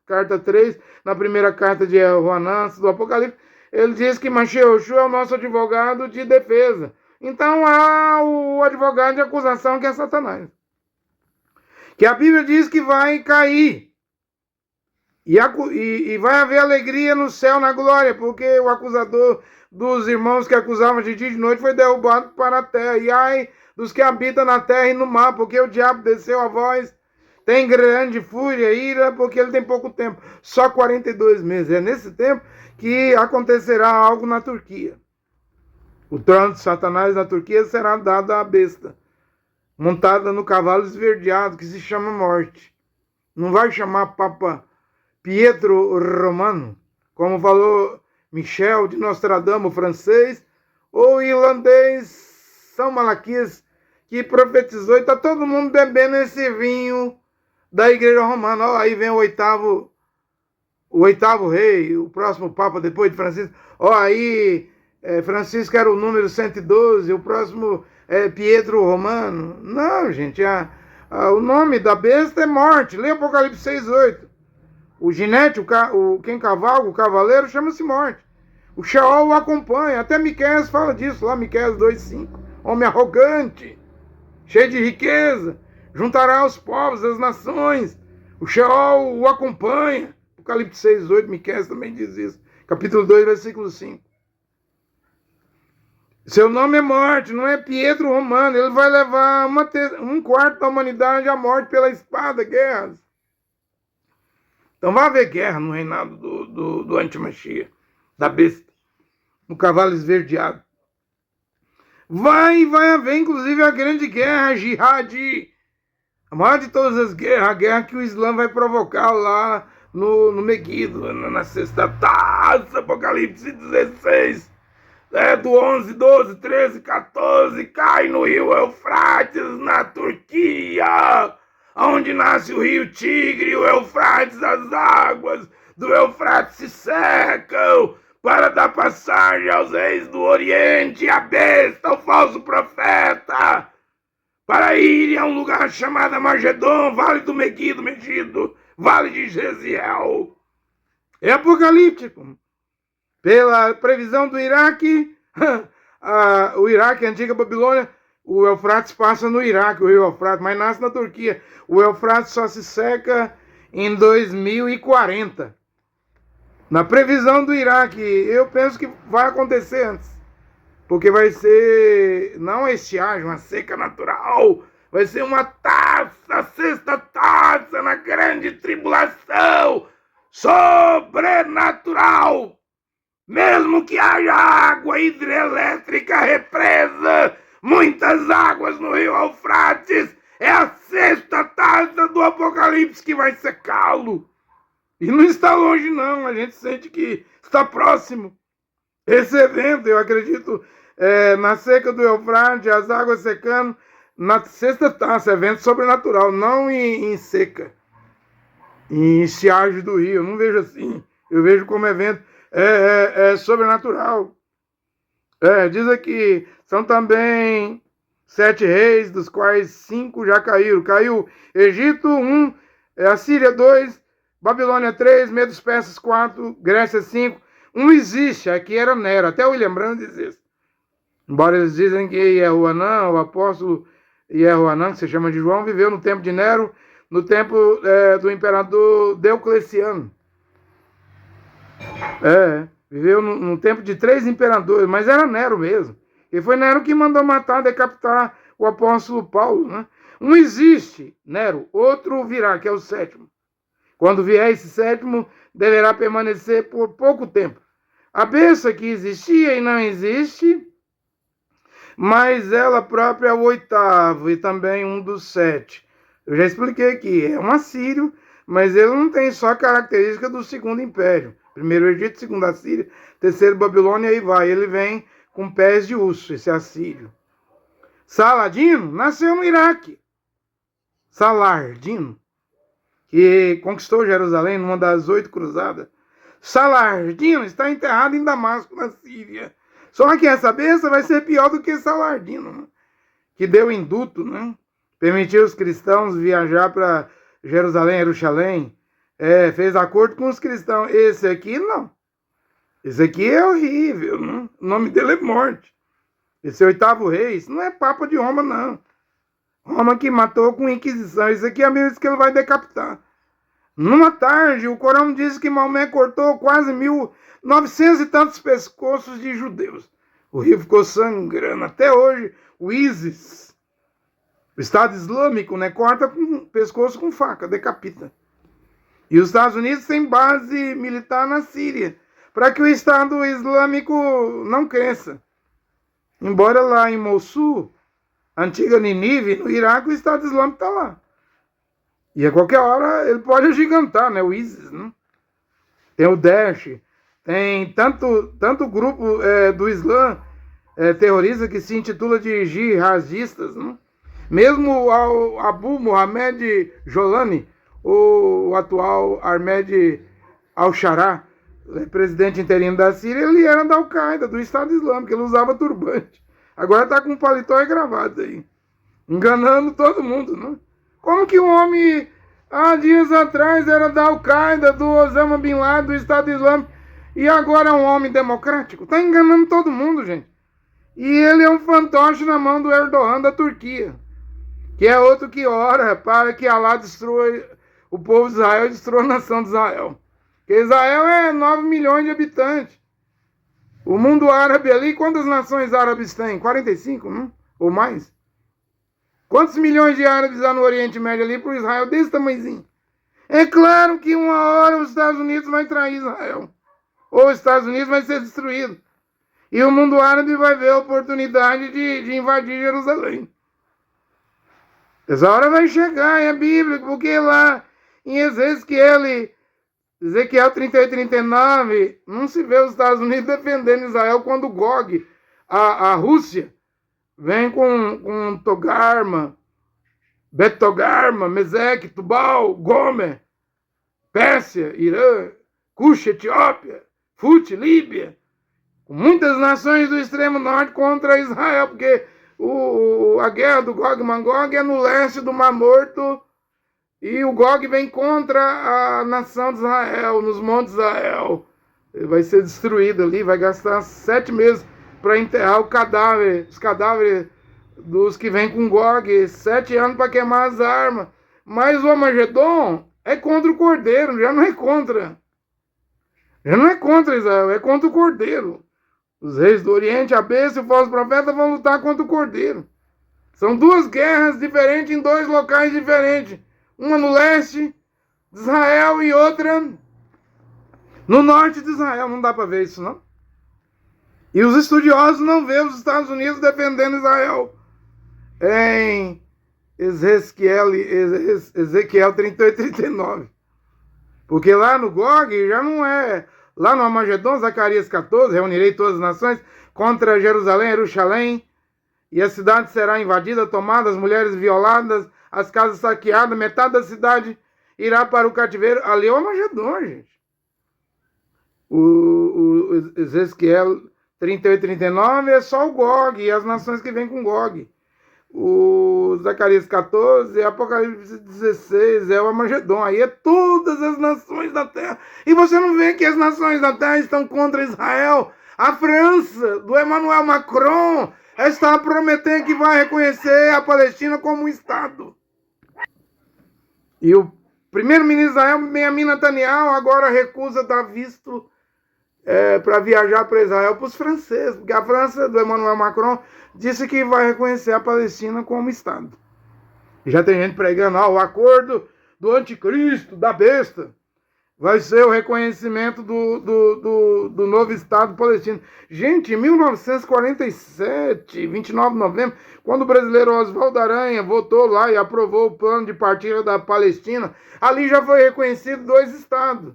carta 3, na primeira carta de Yehoanã, do Apocalipse, ele diz que Mashiach é o nosso advogado de defesa. Então há o advogado de acusação, que é Satanás. Que a Bíblia diz que vai cair. E vai haver alegria no céu, na glória, porque o acusador dos irmãos que acusavam de dia e de noite foi derrubado para a terra. E ai dos que habitam na terra e no mar, porque o diabo desceu a voz, tem grande fúria, ira, porque ele tem pouco tempo, só 42 meses. É nesse tempo que acontecerá algo na Turquia. O trono de Satanás na Turquia será dado à besta, montada no cavalo esverdeado, que se chama morte. Não vai chamar Papa Pietro Romano, como falou Michel de Nostradamus, francês, ou irlandês São Malaquias, que profetizou, e está todo mundo bebendo esse vinho da Igreja Romana. Ó, aí vem o oitavo rei, o próximo Papa depois de Francisco. Ó, aí Francisco era o número 112, o próximo é Pietro Romano. Não, gente, o nome da besta é morte. Lê Apocalipse 6:8. O ginete, quem cavalga, o cavaleiro, chama-se morte. O Sheol o acompanha. Até Miqueias fala disso, lá Miqueias 2:5. Homem arrogante, cheio de riqueza, juntará os povos, as nações. O Sheol o acompanha. Apocalipse 6:8, Miqueias também diz isso. Capítulo 2, versículo 5. Seu nome é morte, não é Pietro Romano. Ele vai levar um quarto da humanidade à morte pela espada, guerras. Então vai haver guerra no reinado do antimachia, da besta, no cavalo esverdeado. Vai haver inclusive a grande guerra, a jihad, a maior de todas as guerras, a guerra que o Islã vai provocar lá no Meguido, na sexta taça, Apocalipse 16, do 11, 12, 13, 14, cai no rio Eufrates, na Turquia, onde nasce o rio Tigre, o Eufrates, as águas do Eufrates se secam para dar passagem aos reis do Oriente, a besta, o falso profeta, para irem a um lugar chamado Magedon, Vale do Megido, Vale de Jeziel. É apocalíptico. Pela previsão do Iraque, o Iraque, a antiga Babilônia, o Eufrates passa no Iraque, o rio Eufrates, mas nasce na Turquia. O Eufrates só se seca em 2040. Na previsão do Iraque, eu penso que vai acontecer antes. Porque vai ser, não estiagem, uma seca natural. Vai ser uma taça, sexta taça na grande tribulação sobrenatural. Mesmo que haja água hidrelétrica, represa, muitas águas no rio Eufrates, é a sexta taça do Apocalipse que vai secá-lo. E não está longe não, a gente sente que está próximo. Esse evento, eu acredito, na seca do Eufrates, as águas secando, na sexta taça, evento sobrenatural, não em seca, em estiagem do rio, eu não vejo assim, eu vejo como evento sobrenatural. Diz aqui, são também 7 reis, dos quais 5 já caíram. Caiu Egito 1, Assíria 2, Babilônia 3, Medos Persas 4, Grécia 5. Um existe, aqui era Nero, até o William Brandt diz isso. Embora eles dizem que Jehoanã, o apóstolo Jehoanã, que se chama de João, viveu no tempo de Nero, no tempo do imperador Diocleciano. Viveu no tempo de 3 imperadores, mas era Nero mesmo. E foi Nero que mandou matar, decapitar o apóstolo Paulo, né? Um existe, Nero, outro virá, que é o 7º. Quando vier esse 7º, deverá permanecer por pouco tempo. A besta que existia e não existe, mas ela própria é o 8º e também um dos 7. Eu já expliquei aqui, é um assírio, mas ele não tem só a característica do segundo império. Primeiro Egito, segundo Assíria, terceiro Babilônia, e aí vai. Ele vem com pés de urso, esse assírio. Saladino nasceu no Iraque. Salardino, que conquistou Jerusalém numa das 8 cruzadas. Salardino está enterrado em Damasco, na Síria. Só que essa besta vai ser pior do que Salardino, né? Que deu induto, né? Permitiu os cristãos viajar para Jerusalém, fez acordo com os cristãos. Esse aqui não. Esse aqui é horrível, né? O nome dele é morte. Esse 8º rei, isso não é papa de Roma, não. Roma que matou com inquisição. Isso aqui é mesmo que ele vai decapitar. Numa tarde, o Corão diz que Maomé cortou quase 1.900 e tantos pescoços de judeus. O rio ficou sangrando. Até hoje, o ISIS, o Estado Islâmico, né, corta com pescoço com faca, decapita. E os Estados Unidos têm base militar na Síria, para que o Estado Islâmico não cresça. Embora lá em Mossul, antiga Nínive, no Iraque, o Estado Islâmico está lá. E a qualquer hora ele pode agigantar, né? O ISIS, né? Tem o Daesh, tem tanto grupo do Islã terrorista que se intitula de jihadistas, né? Mesmo o Abu Mohamed Jolani, o atual Ahmed al-Sharaa, presidente interino da Síria, ele era da Al-Qaeda, do Estado Islâmico, ele usava turbante. Agora está com paletó e gravata aí, enganando todo mundo, né? Como que um homem, há dias atrás, era da Al-Qaeda, do Osama Bin Laden, do Estado Islâmico, e agora é um homem democrático? Está enganando todo mundo, gente. E ele é um fantoche na mão do Erdogan da Turquia, que é outro que ora para que Alá destrua o povo de Israel e destrua a nação de Israel. Porque Israel é 9 milhões de habitantes. O mundo árabe ali, quantas nações árabes tem? 45, não? Ou mais? Quantos milhões de árabes há no Oriente Médio ali para Israel desse tamanhozinho? É claro que uma hora os Estados Unidos vai trair Israel. Ou os Estados Unidos vai ser destruído. E o mundo árabe vai ver a oportunidade de invadir Jerusalém. Essa hora vai chegar, é bíblico, porque lá em Ezequiel 38 e 39, não se vê os Estados Unidos defendendo Israel quando Gog, a Rússia, vem com Togarma, Bet-Togarma, Meseque, Tubal, Gomer, Pérsia, Irã, Cuxa, Etiópia, Fut, Líbia, com muitas nações do extremo norte contra Israel, porque a guerra do Gog e Magog é no leste do Mar Morto, e o Gog vem contra a nação de Israel, nos montes de Israel. Ele vai ser destruído ali, vai gastar 7 meses para enterrar os cadáveres dos que vêm com Gog, 7 anos para queimar as armas. Mas o Armagedon é contra o Cordeiro, já não é contra. Já não é contra Israel, é contra o Cordeiro. Os reis do Oriente, a besta e o falso profeta vão lutar contra o Cordeiro. São 2 guerras diferentes em 2 locais diferentes. Uma no leste de Israel e outra no norte de Israel. Não dá para ver isso, não? E os estudiosos não vê os Estados Unidos defendendo Israel em Ezequiel 38 e 39. Porque lá no Gog já não é... Lá no Armagedon, Zacarias 14, reunirei todas as nações contra Jerusalém, Jerusalém, e a cidade será invadida, tomada, as mulheres violadas, as casas saqueadas, metade da cidade irá para o cativeiro. Ali é o Armagedon, gente. O Ezequiel 38 e 39 é só o Gog e as nações que vêm com Gog. O Zacarias 14, Apocalipse 16, é o Armagedon. Aí é todas as nações da terra. E você não vê que as nações da terra estão contra Israel? A França, do Emmanuel Macron, está prometendo que vai reconhecer a Palestina como um Estado. E o primeiro-ministro de Israel, Benjamin Netanyahu, agora recusa dar visto para viajar para Israel para os franceses, porque a França, do Emmanuel Macron, disse que vai reconhecer a Palestina como Estado. E já tem gente pregando, o acordo do anticristo, da besta, vai ser o reconhecimento do novo Estado palestino. Gente, em 1947, 29 de novembro, quando o brasileiro Oswaldo Aranha votou lá e aprovou o plano de partilha da Palestina, ali já foi reconhecido 2 estados.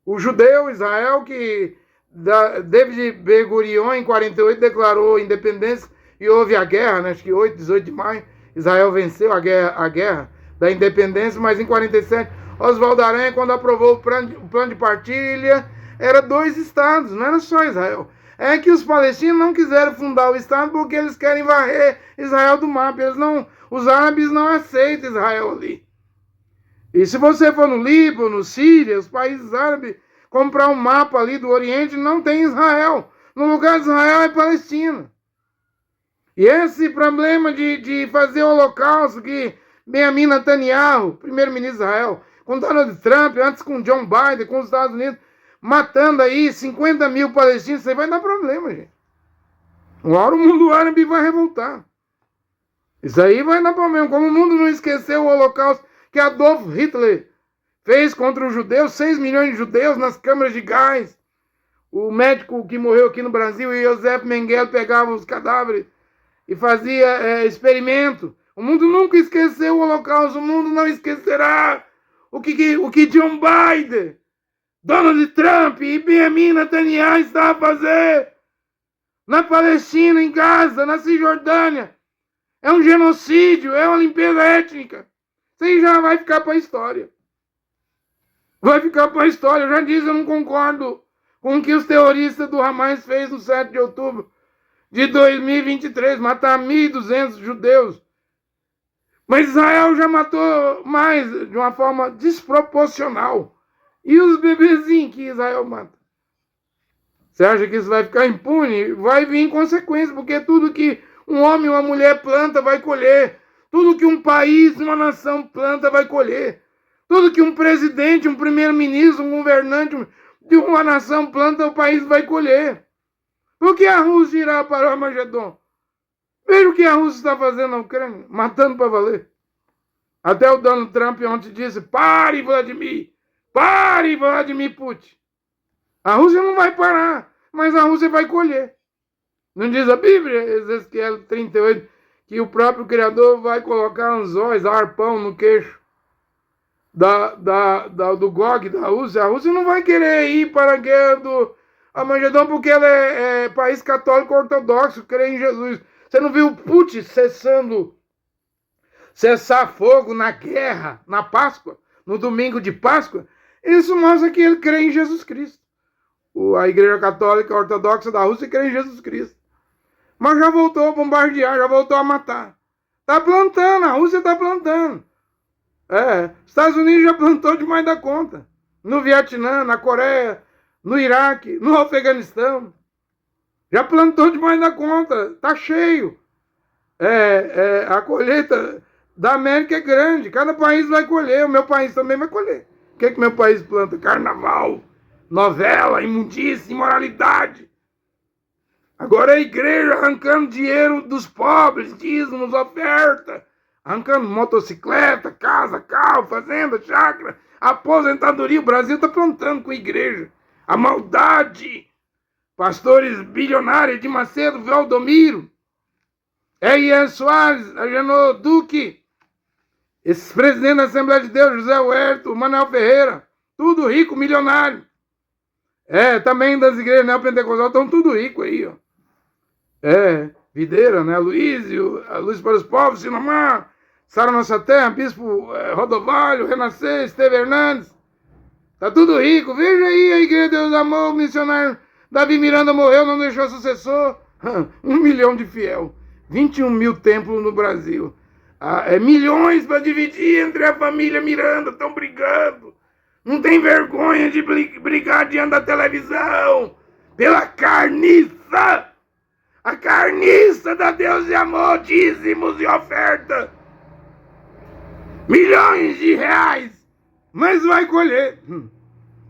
O judeu, Israel, que David Ben-Gurion, em 48, declarou independência e houve a guerra, né? Acho que 18 de maio, Israel venceu a guerra da independência, mas em 47, Oswaldo Aranha, quando aprovou o plano de partilha, era 2 estados, não era só Israel. É que os palestinos não quiseram fundar o estado porque eles querem varrer Israel do mapa. Os árabes não aceitam Israel ali. E se você for no Líbano, Síria, os países árabes, comprar um mapa ali do Oriente, não tem Israel. No lugar de Israel é Palestina. E esse problema de fazer o holocausto que Benjamin Netanyahu, primeiro-ministro de Israel, com Donald Trump, antes com John Biden, com os Estados Unidos, matando aí 50 mil palestinos, isso aí vai dar problema, gente. Uma hora o mundo árabe vai revoltar. Isso aí vai dar problema. Como o mundo não esqueceu o holocausto que Adolf Hitler fez contra os judeus, 6 milhões de judeus nas câmaras de gás. O médico que morreu aqui no Brasil, Josef Mengele, pegava os cadáveres e fazia experimento. O mundo nunca esqueceu o holocausto, o mundo não esquecerá o que John Biden, Donald Trump e Benjamin Netanyahu está a fazer na Palestina, em Gaza, na Cisjordânia. É um genocídio, é uma limpeza étnica. Isso aí já vai ficar para a história. Vai ficar para a história. Eu já disse, eu não concordo com o que os terroristas do Hamas fez no 7 de outubro de 2023, matar 1.200 judeus. Mas Israel já matou mais, de uma forma desproporcional. E os bebezinhos que Israel mata? Você acha que isso vai ficar impune? Vai vir consequência, porque tudo que um homem e uma mulher planta vai colher. Tudo que um país, uma nação planta vai colher. Tudo que um presidente, um primeiro-ministro, um governante de uma nação planta, o país vai colher. Por que a Rússia irá para o Armagedon? Veja o que a Rússia está fazendo na Ucrânia, matando para valer. Até o Donald Trump ontem disse, pare Vladimir Putin. A Rússia não vai parar, mas a Rússia vai colher. Não diz a Bíblia, Ezequiel 38, que o próprio Criador vai colocar anzóis, arpão no queixo do Gog da Rússia. A Rússia não vai querer ir para a guerra do Armagedon porque ela é país católico ortodoxo, crê em Jesus. Você não viu Putin cessar fogo na guerra, na Páscoa, no domingo de Páscoa? Isso mostra que ele crê em Jesus Cristo. A Igreja Católica Ortodoxa da Rússia crê em Jesus Cristo. Mas já voltou a bombardear, já voltou a matar. Está plantando, a Rússia está plantando. Os Estados Unidos já plantou demais da conta. No Vietnã, na Coreia, no Iraque, no Afeganistão. Já plantou demais da conta. Está cheio. A colheita da América é grande. Cada país vai colher. O meu país também vai colher. O que meu país planta? Carnaval, novela, imundícia, imoralidade. Agora a igreja arrancando dinheiro dos pobres, dízimos, oferta, arrancando motocicleta, casa, carro, fazenda, chácara, aposentadoria. O Brasil está plantando com a igreja. A maldade. Pastores bilionários de Macedo, Valdomiro, R.R. Soares, Agenor Duque, esses presidentes da Assembleia de Deus, José Huerto, Manuel Ferreira, tudo rico, milionário. Também das igrejas neopentecostais estão tudo rico aí, ó. Videira, né? Luísio, a Luz para os Povos, Sinomar, Sara Nossa Terra, Bispo Rodovalho, Renascer, Esteve Hernandes. Tá tudo rico. Veja aí a Igreja de Deus Amor, o missionário Davi Miranda morreu, não deixou sucessor. 1 milhão de fiel. 21 mil templos no Brasil. Milhões para dividir entre a família Miranda. Estão brigando. Não tem vergonha de brigar diante da televisão. Pela carniça. A carniça da Deus e amor, dízimos e oferta. Milhões de reais. Mas vai colher.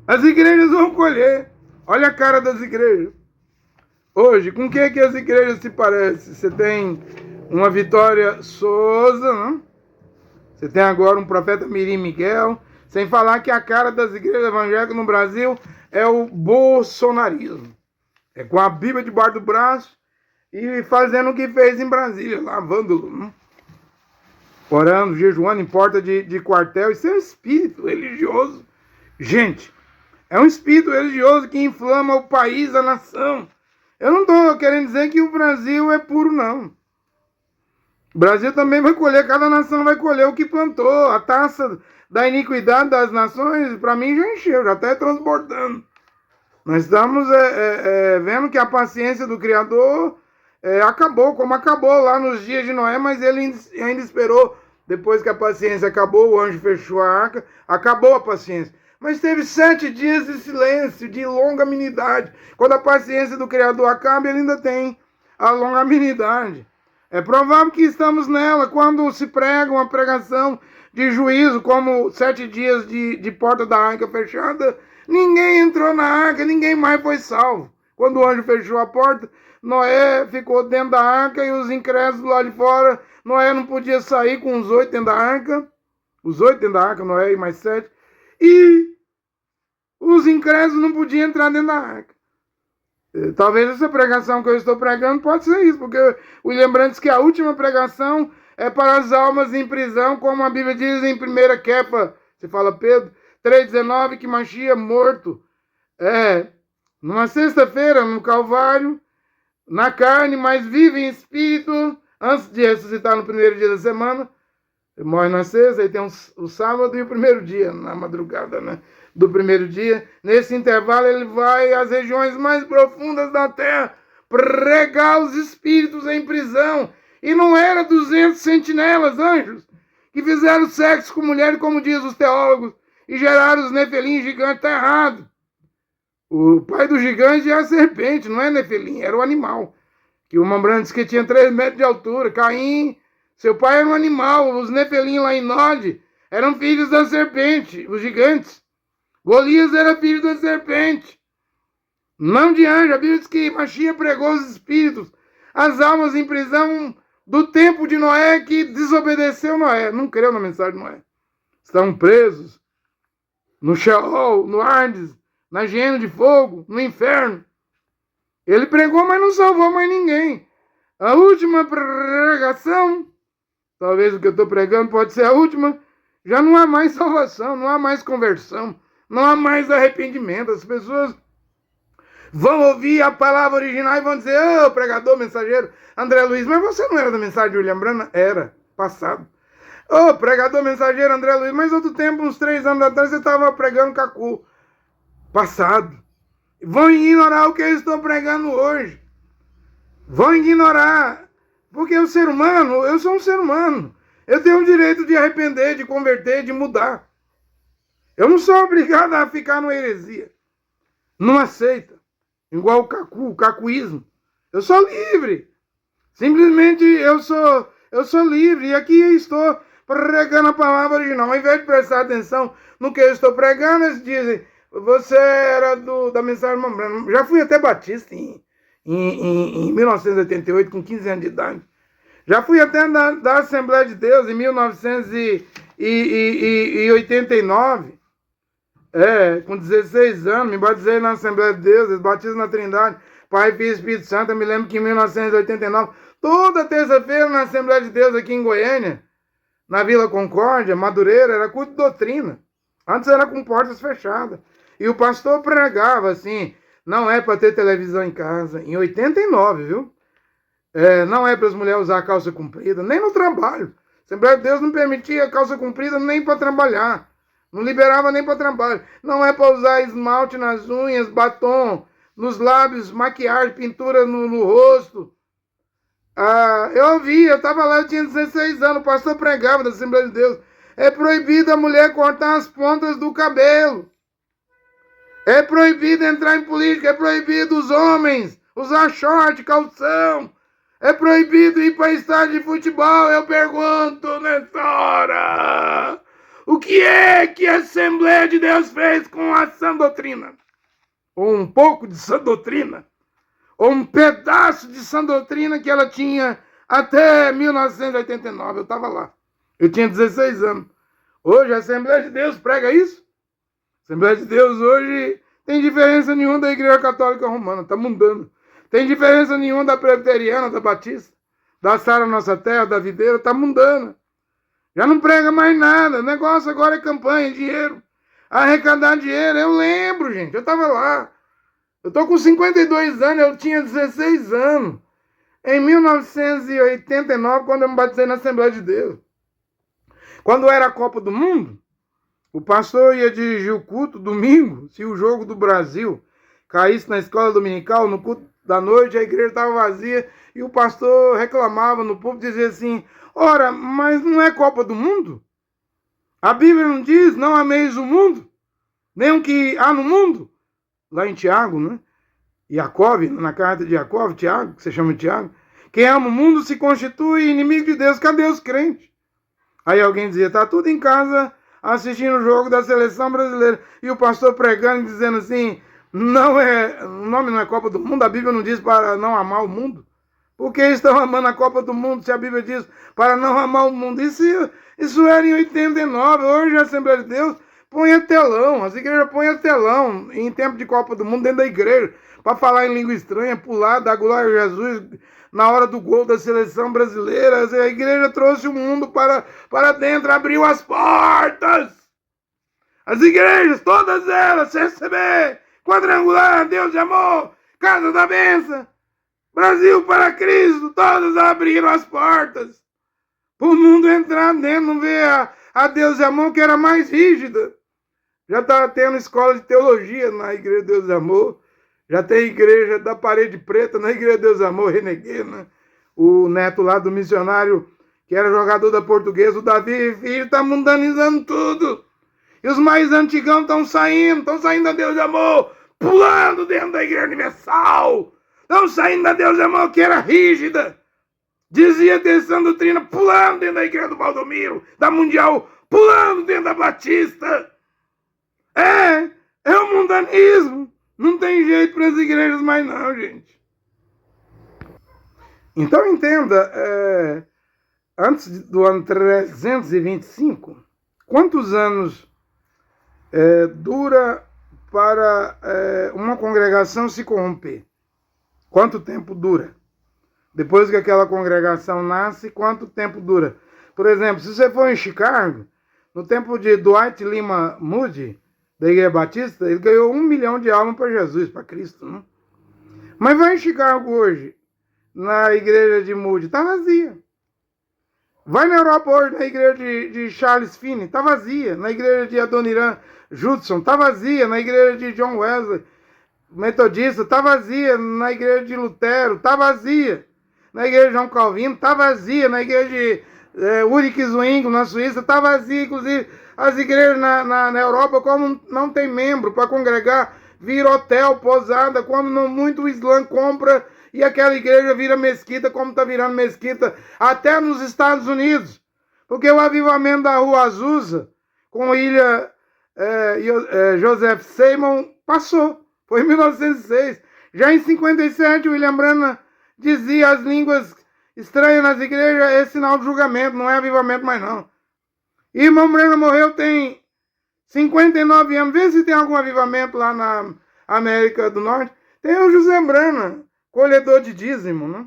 As igrejas vão colher. Olha a cara das igrejas. Hoje, com que as igrejas se parecem? Você tem uma Vitória Souza, né? Você tem agora um profeta Mirim Miguel. Sem falar que a cara das igrejas evangélicas no Brasil é o bolsonarismo. É com a Bíblia debaixo do braço e fazendo o que fez em Brasília, lavando, né? Orando, jejuando em porta de quartel. Isso é um espírito religioso. Gente, é um espírito religioso que inflama o país, a nação. Eu não estou querendo dizer que o Brasil é puro, não. O Brasil também vai colher, cada nação vai colher o que plantou. A taça da iniquidade das nações, para mim, já encheu, já está transbordando. Nós estamos vendo que a paciência do Criador acabou, como acabou lá nos dias de Noé, mas ele ainda esperou. Depois que a paciência acabou, o anjo fechou a arca, acabou a paciência. Mas teve 7 dias de silêncio, de longanimidade. Quando a paciência do Criador acaba, ele ainda tem a longanimidade. É provável que estamos nela quando se prega uma pregação de juízo, como 7 dias de porta da arca fechada. Ninguém entrou na arca, ninguém mais foi salvo. Quando o anjo fechou a porta, Noé ficou dentro da arca e os incrédulos lá de fora. Noé não podia sair com os 8 dentro da arca. Os 8 dentro da arca, Noé e mais 7. E os incrédulos não podiam entrar dentro da arca. Talvez essa pregação que eu estou pregando pode ser isso, porque William Brandt diz que a última pregação é para as almas em prisão, como a Bíblia diz em 1 Kefa, você fala Pedro, 3,19, que Machia morto. Numa sexta-feira, no Calvário, na carne, mas vive em espírito, antes de ressuscitar no primeiro dia da semana. Ele morre na sexta, aí tem o sábado e o primeiro dia, na madrugada, né? Do primeiro dia. Nesse intervalo, ele vai às regiões mais profundas da terra pregar os espíritos em prisão. E não era 200 sentinelas, anjos, que fizeram sexo com mulher, como diz os teólogos, e geraram os nefelim gigantes. Está errado. O pai do gigante é a serpente, não é nefelim, era o animal. Que o Mambrano disse que tinha 3 metros de altura. Caim, seu pai era um animal. Os nefelim lá em Nod eram filhos da serpente, os gigantes. Golias era filho da serpente. Não de anjo. A Bíblia diz que Machia pregou os espíritos, as almas em prisão do tempo de Noé, que desobedeceu Noé, não creu na mensagem de Noé. Estão presos no Sheol, no Hades, na hiena de fogo, no inferno. Ele pregou, mas não salvou mais ninguém. A última pregação, talvez o que eu estou pregando pode ser a última, já não há mais salvação, não há mais conversão, não há mais arrependimento. As pessoas vão ouvir a palavra original e vão dizer: ô, pregador, mensageiro, André Luiz, mas você não era da mensagem de William Branham? Era, passado. Ô, pregador, mensageiro, André Luiz, mas outro tempo, uns 3 anos atrás, você estava pregando Cacu. Passado. Vão ignorar o que eu estou pregando hoje. Vão ignorar. Porque o ser humano, eu sou um ser humano. Eu tenho o direito de arrepender, de converter, de mudar. Eu não sou obrigado a ficar numa heresia. Não aceita. Igual o cacuísmo. Eu sou livre. Simplesmente eu sou livre. E aqui eu estou pregando a palavra original. Ao invés de prestar atenção no que eu estou pregando, eles dizem: você era da mensagem de Mambrano. Já fui até batista em 1988, com 15 anos de idade. Já fui até da Assembleia de Deus em 1989. Com 16 anos, me batizei na Assembleia de Deus, batismo na Trindade, Pai, Filho e Espírito Santo. Eu me lembro que em 1989, toda terça-feira na Assembleia de Deus aqui em Goiânia, na Vila Concórdia, Madureira, era culto de doutrina. Antes era com portas fechadas. E o pastor pregava assim: não é para ter televisão em casa. Em 89, viu? Não é para as mulheres usar calça comprida, nem no trabalho. A Assembleia de Deus não permitia calça comprida nem para trabalhar. Não liberava nem para trabalho. Não é para usar esmalte nas unhas, batom nos lábios, maquiagem, pintura no rosto. Eu ouvi, eu estava lá, eu tinha 16 anos, o pastor pregava da Assembleia de Deus: é proibido a mulher cortar as pontas do cabelo. É proibido entrar em política, é proibido os homens usar short, calção. É proibido ir para estádio de futebol. Eu pergunto nessa hora: o que é que a Assembleia de Deus fez com a sã doutrina? Ou um pouco de sã doutrina? Ou um pedaço de sã doutrina que ela tinha até 1989. Eu estava lá. Eu tinha 16 anos. Hoje a Assembleia de Deus prega isso? A Assembleia de Deus hoje tem diferença nenhuma da Igreja Católica Romana. Está mudando. Tem diferença nenhuma da Presbiteriana, da Batista, da Sara Nossa Terra, da Videira. Está mudando. Já não prega mais nada. O negócio agora é campanha, dinheiro. Arrecadar dinheiro. Eu lembro, gente. Eu estava lá. Eu estou com 52 anos. Eu tinha 16 anos. Em 1989, quando eu me batizei na Assembleia de Deus. Quando era a Copa do Mundo, o pastor ia dirigir o culto domingo. Se o jogo do Brasil caísse na escola dominical, no culto da noite, a igreja estava vazia. E o pastor reclamava no púlpito, dizia assim: ora, mas não é Copa do Mundo? A Bíblia não diz: não ameis o mundo, nem o que há no mundo? Lá em Tiago, né? Jacob, na carta de Jacob, Tiago, que se chama Tiago: quem ama o mundo se constitui inimigo de Deus. Cadê os crentes? Aí alguém dizia: tá tudo em casa assistindo o jogo da seleção brasileira. E o pastor pregando e dizendo assim: o nome não é Copa do Mundo, a Bíblia não diz para não amar o mundo. Por que estão amando a Copa do Mundo se a Bíblia diz para não amar o mundo? Isso era em 89. Hoje a Assembleia de Deus põe telão. As igrejas põem telão em tempo de Copa do Mundo dentro da igreja, para falar em língua estranha, pular, dar glória a Jesus na hora do gol da seleção brasileira. A igreja trouxe o mundo para dentro, abriu as portas. As igrejas, todas elas, CCB, Quadrangular, Deus de Amor, Casa da Bênção, Brasil para Cristo, todos abriram as portas. O mundo entrar dentro, não ver a Deus e Amor, que era mais rígida. Já está tendo escola de teologia na Igreja de Deus e Amor. Já tem igreja da Parede Preta na Igreja de Deus e Amor, Reneguê, né? O neto lá do missionário, que era jogador da Portuguesa, o Davi Filho, está mundanizando tudo. E os mais antigão estão saindo da Deus e Amor, pulando dentro da Igreja Universal. Estão saindo da Deus e Amor, que era rígida. Dizia ter sã doutrina, pulando dentro da Igreja do Valdomiro, da Mundial, pulando dentro da Batista. É o mundanismo. Não tem jeito para as igrejas mais não, gente. Então entenda, antes do ano 325, quantos anos dura para uma congregação se corromper? Quanto tempo dura? Depois que aquela congregação nasce, quanto tempo dura? Por exemplo, se você for em Chicago, no tempo de Dwight Lima Moody, da Igreja Batista, ele ganhou 1 milhão de almas para Jesus, para Cristo, né? Mas vai em Chicago hoje, na Igreja de Moody, está vazia. Vai na Europa hoje, na Igreja de Charles Finney, está vazia. Na Igreja de Adoniram Judson, está vazia. Na Igreja de John Wesley, metodista, está vazia. Na Igreja de Lutero, está vazia. Na Igreja de João Calvino, está vazia. Na Igreja de Ulrich Zwingli, na Suíça, está vazia. Inclusive, as igrejas na Europa, como não tem membro para congregar, vira hotel, pousada, quando não muito o Islã compra e aquela igreja vira mesquita, como está virando mesquita até nos Estados Unidos. Porque o avivamento da Rua Azusa, com William Joseph Seymour, passou. Foi em 1906. Já em 57, William Branham dizia as línguas estranhas nas igrejas é sinal de julgamento, não é avivamento mais não. E irmão Branham morreu tem 59 anos. Vê se tem algum avivamento lá na América do Norte. Tem o José Branham, colhedor de dízimo, né?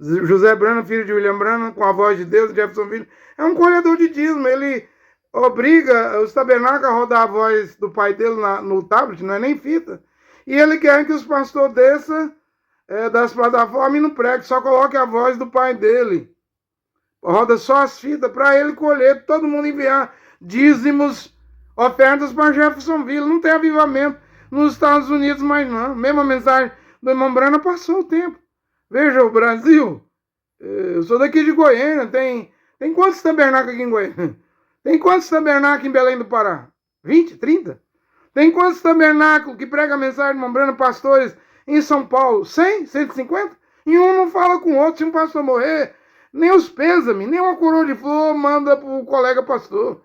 José Branham, filho de William Branham, com a voz de Deus, Jeffersonville, é um colhedor de dízimo. Ele obriga os tabernáculos a rodar a voz do pai dele no tablet, não é nem fita. E ele quer que os pastores desçam das plataformas e não pregue, só coloque a voz do pai dele. Roda só as fitas para ele colher, todo mundo enviar dízimos, ofertas para Jeffersonville. Não tem avivamento nos Estados Unidos mais não. Mesma mensagem do irmão Branham, passou o tempo. Veja, o Brasil, eu sou daqui de Goiânia, tem quantos tabernáculos aqui em Goiânia? Tem quantos tabernáculos em Belém do Pará? 20, 30? Tem quantos tabernáculos que pregam a mensagem do irmão Branham, pastores, em São Paulo? 100, 150? E um não fala com o outro. Se um pastor morrer, nem os pêsames, nem uma coroa de flor manda para o colega pastor.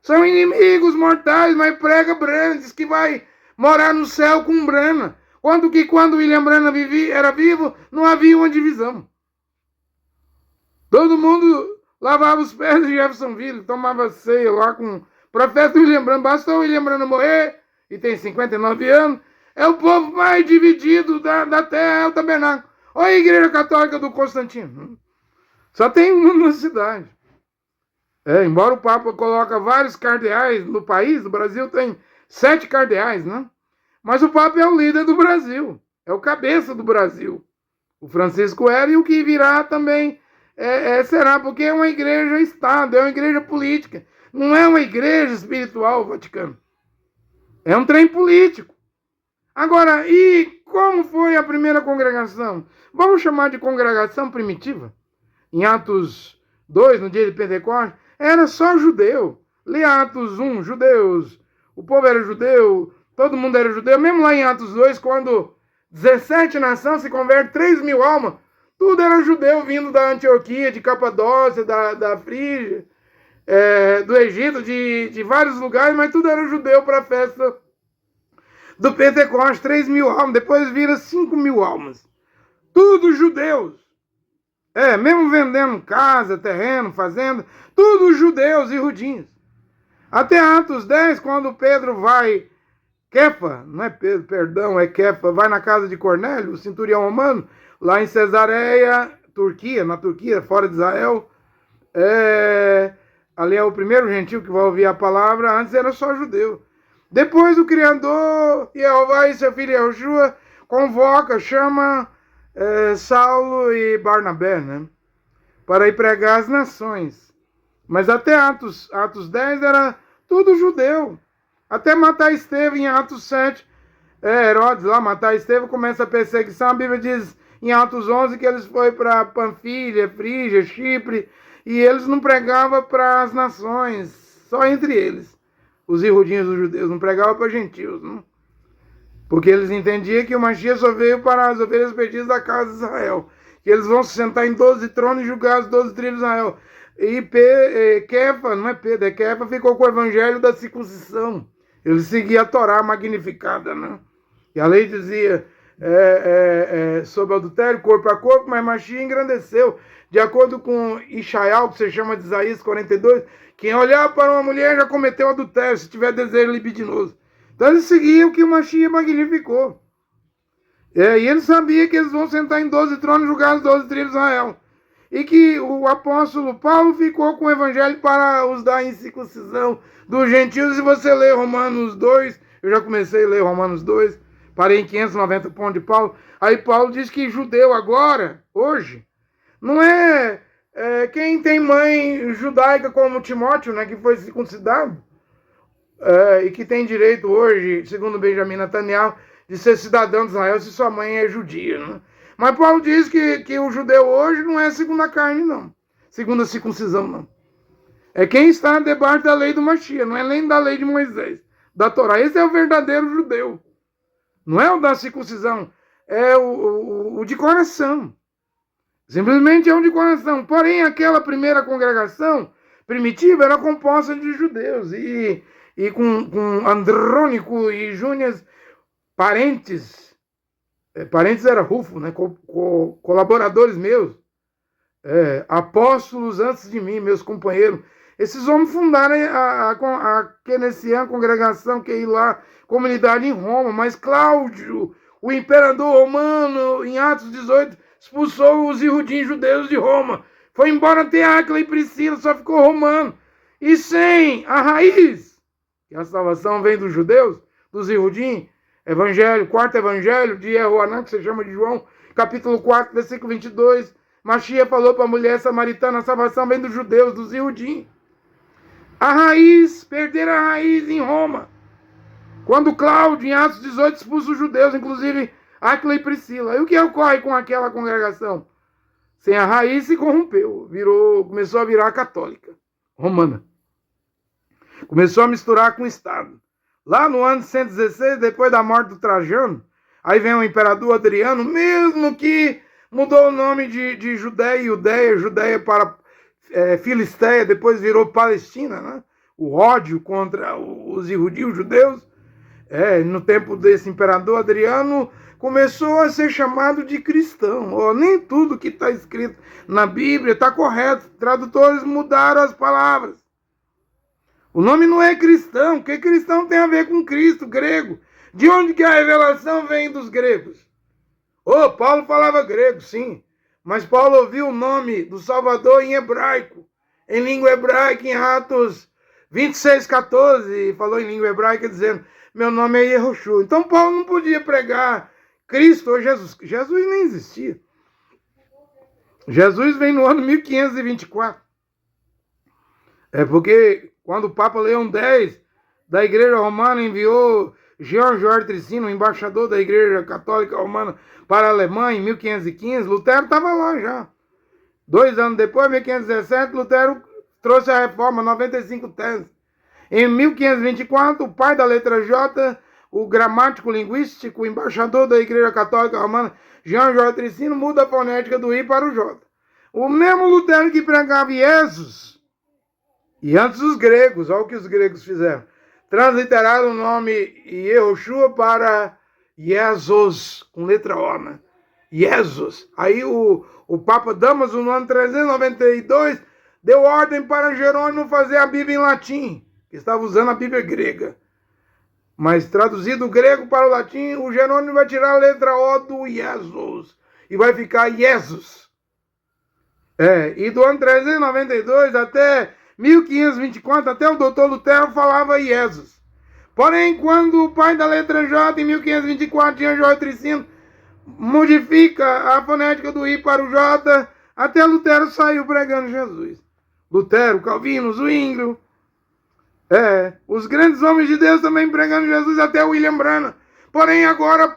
São inimigos mortais, mas prega Branham, diz que vai morar no céu com Branham. Quando William Branham era vivo, não havia uma divisão. Todo mundo lavava os pés de Jeffersonville, tomava ceia lá com o profeta William Branham. Bastou o William Branham morrer, e tem 59 anos, é o povo mais dividido da terra, é o tabernáculo. Olha a Igreja Católica do Constantino. Só tem uma na cidade. Embora o Papa coloque vários cardeais no país, no Brasil tem 7 cardeais, né? Mas o Papa é o líder do Brasil, é o cabeça do Brasil. O Francisco era, e o que virá também será, porque é uma igreja-estado, é uma igreja política. Não é uma igreja espiritual, o Vaticano. É um trem político. Agora, e como foi a primeira congregação? Vamos chamar de congregação primitiva? Em Atos 2, no dia de Pentecostes, era só judeu. Lê Atos 1, judeus. O povo era judeu, todo mundo era judeu. Mesmo lá em Atos 2, quando 17 nações se convertem, 3.000 almas, tudo era judeu vindo da Antioquia, de Capadócia, da Frígia, do Egito, de vários lugares, mas tudo era judeu para a festa do Pentecostes, 3.000 almas. Depois vira 5.000 almas. Tudo judeus. Mesmo vendendo casa, terreno, fazenda, tudo judeus e rudinhos. Até Atos 10, quando Pedro vai, Kefa, não é Pedro, perdão, é Kefa, vai na casa de Cornélio, o centurião romano, lá em Cesareia, Turquia, na Turquia, fora de Israel. Ali é o primeiro gentil que vai ouvir a palavra, antes era só judeu. Depois o Criador, Jeová e seu filho Yehoshua, convoca, chama Saulo e Barnabé, né? Para ir pregar às nações. Mas até Atos 10 era tudo judeu. Até matar Estevão em Atos 7. Herodes lá matar Estevão, começa a perseguição. A Bíblia diz em Atos 11 que eles foram para Panfilha, Frígia, Chipre. E eles não pregavam para as nações, só entre eles. Os irudinhos dos judeus não pregavam para gentios, não? Porque eles entendiam que o Mashiach só veio para as ovelhas perdidas da casa de Israel. Que eles vão se sentar em 12 tronos e julgar as 12 tribos de Israel. E Kefa, não é Pedro, é Kefa, ficou com o evangelho da circuncisão. Ele seguia a Torá magnificada, né? E a lei dizia sobre adultério, corpo a corpo, mas Mashiach engrandeceu. De acordo com Ishaial, que se chama de Isaías 42, quem olhar para uma mulher já cometeu adultério, se tiver desejo libidinoso. Então eles seguiam o que o Mashiach magnificou. E eles sabiam que eles vão sentar em 12 tronos e julgar as 12 tribos de Israel. E que o apóstolo Paulo ficou com o evangelho para os dar em circuncisão dos gentios. Se você ler Romanos 2, eu já comecei a ler Romanos 2, parei em 590 pontos de Paulo. Aí Paulo diz que judeu agora, hoje, não é quem tem mãe judaica como Timóteo, né, que foi circuncidado, e que tem direito hoje, segundo Benjamin Netanyahu, de ser cidadão de Israel se sua mãe é judia, né? Mas Paulo diz que o judeu hoje não é segundo a carne, não. Segundo a circuncisão, não. É quem está debaixo da lei do Mashiach, não é nem da lei de Moisés, da Torá. Esse é o verdadeiro judeu. Não é o da circuncisão, é o de coração. Simplesmente é um de coração. Porém, aquela primeira congregação primitiva era composta de judeus. E com Andrônico e Júnias, parentes era Rufo, né? Colaboradores meus, apóstolos antes de mim, meus companheiros. Esses homens fundaram a Kenessian, congregação que é lá, comunidade em Roma. Mas Cláudio, o imperador romano, em Atos 18, expulsou os irudins judeus de Roma. Foi embora até Áquila e Priscila, só ficou romano. E sem a raiz, que a salvação vem dos judeus, dos irudins, evangelho, quarto evangelho de Yehoanã, que se chama de João, capítulo 4, versículo 22, Mashiach falou para a mulher samaritana, a salvação vem dos judeus, dos irudins. A raiz, perderam a raiz em Roma. Quando Cláudio, em Atos 18, expulsa os judeus, inclusive Áquila e Priscila. E o que ocorre com aquela congregação? Sem a raiz se corrompeu, começou a virar católica, romana. Começou a misturar com o Estado. Lá no ano 116, depois da morte do Trajano, aí vem o imperador Adriano, mesmo que mudou o nome de Judéia e Judéia para Filisteia, depois virou Palestina, né? O ódio contra os judeus, no tempo desse imperador Adriano, começou a ser chamado de cristão. Nem tudo que está escrito na Bíblia está correto. Tradutores mudaram as palavras. O nome não é cristão, porque cristão tem a ver com Cristo, grego. De onde que a revelação vem dos gregos? Paulo falava grego, sim. Mas Paulo ouviu o nome do Salvador em hebraico, em língua hebraica, em Atos 26:14, e falou em língua hebraica dizendo, meu nome é Yehoshua. Então Paulo não podia pregar Cristo ou Jesus. Jesus nem existia. Jesus vem no ano 1524. Porque quando o Papa Leão X da Igreja Romana enviou George Tricino, o embaixador da Igreja Católica Romana, para a Alemanha em 1515, Lutero estava lá já. 2 anos depois, em 1517, Lutero trouxe a reforma, 95 teses. Em 1524, o pai da letra J, o gramático linguístico, o embaixador da Igreja Católica Romana, Jean Tricino, muda a fonética do I para o J. O mesmo Lutero que pregava Jesus, e antes os gregos, olha o que os gregos fizeram, transliteraram o nome Yehoshua para Jesus, com letra O, né? Jesus. Aí o Papa Damaso, no ano 392, deu ordem para Jerônimo fazer a Bíblia em latim, que estava usando a Bíblia grega. Mas traduzido do grego para o latim, o Jerônimo vai tirar a letra O do Jesus e vai ficar Jesus. E do ano 392 até 1524, até o doutor Lutero falava Jesus. Porém, quando o pai da letra J, em 1524, tinha Jorge Tricino, modifica a fonética do I para o J, até Lutero saiu pregando Jesus. Lutero, Calvino, Zwinglio, os grandes homens de Deus também pregando Jesus, até William Branham. Porém, agora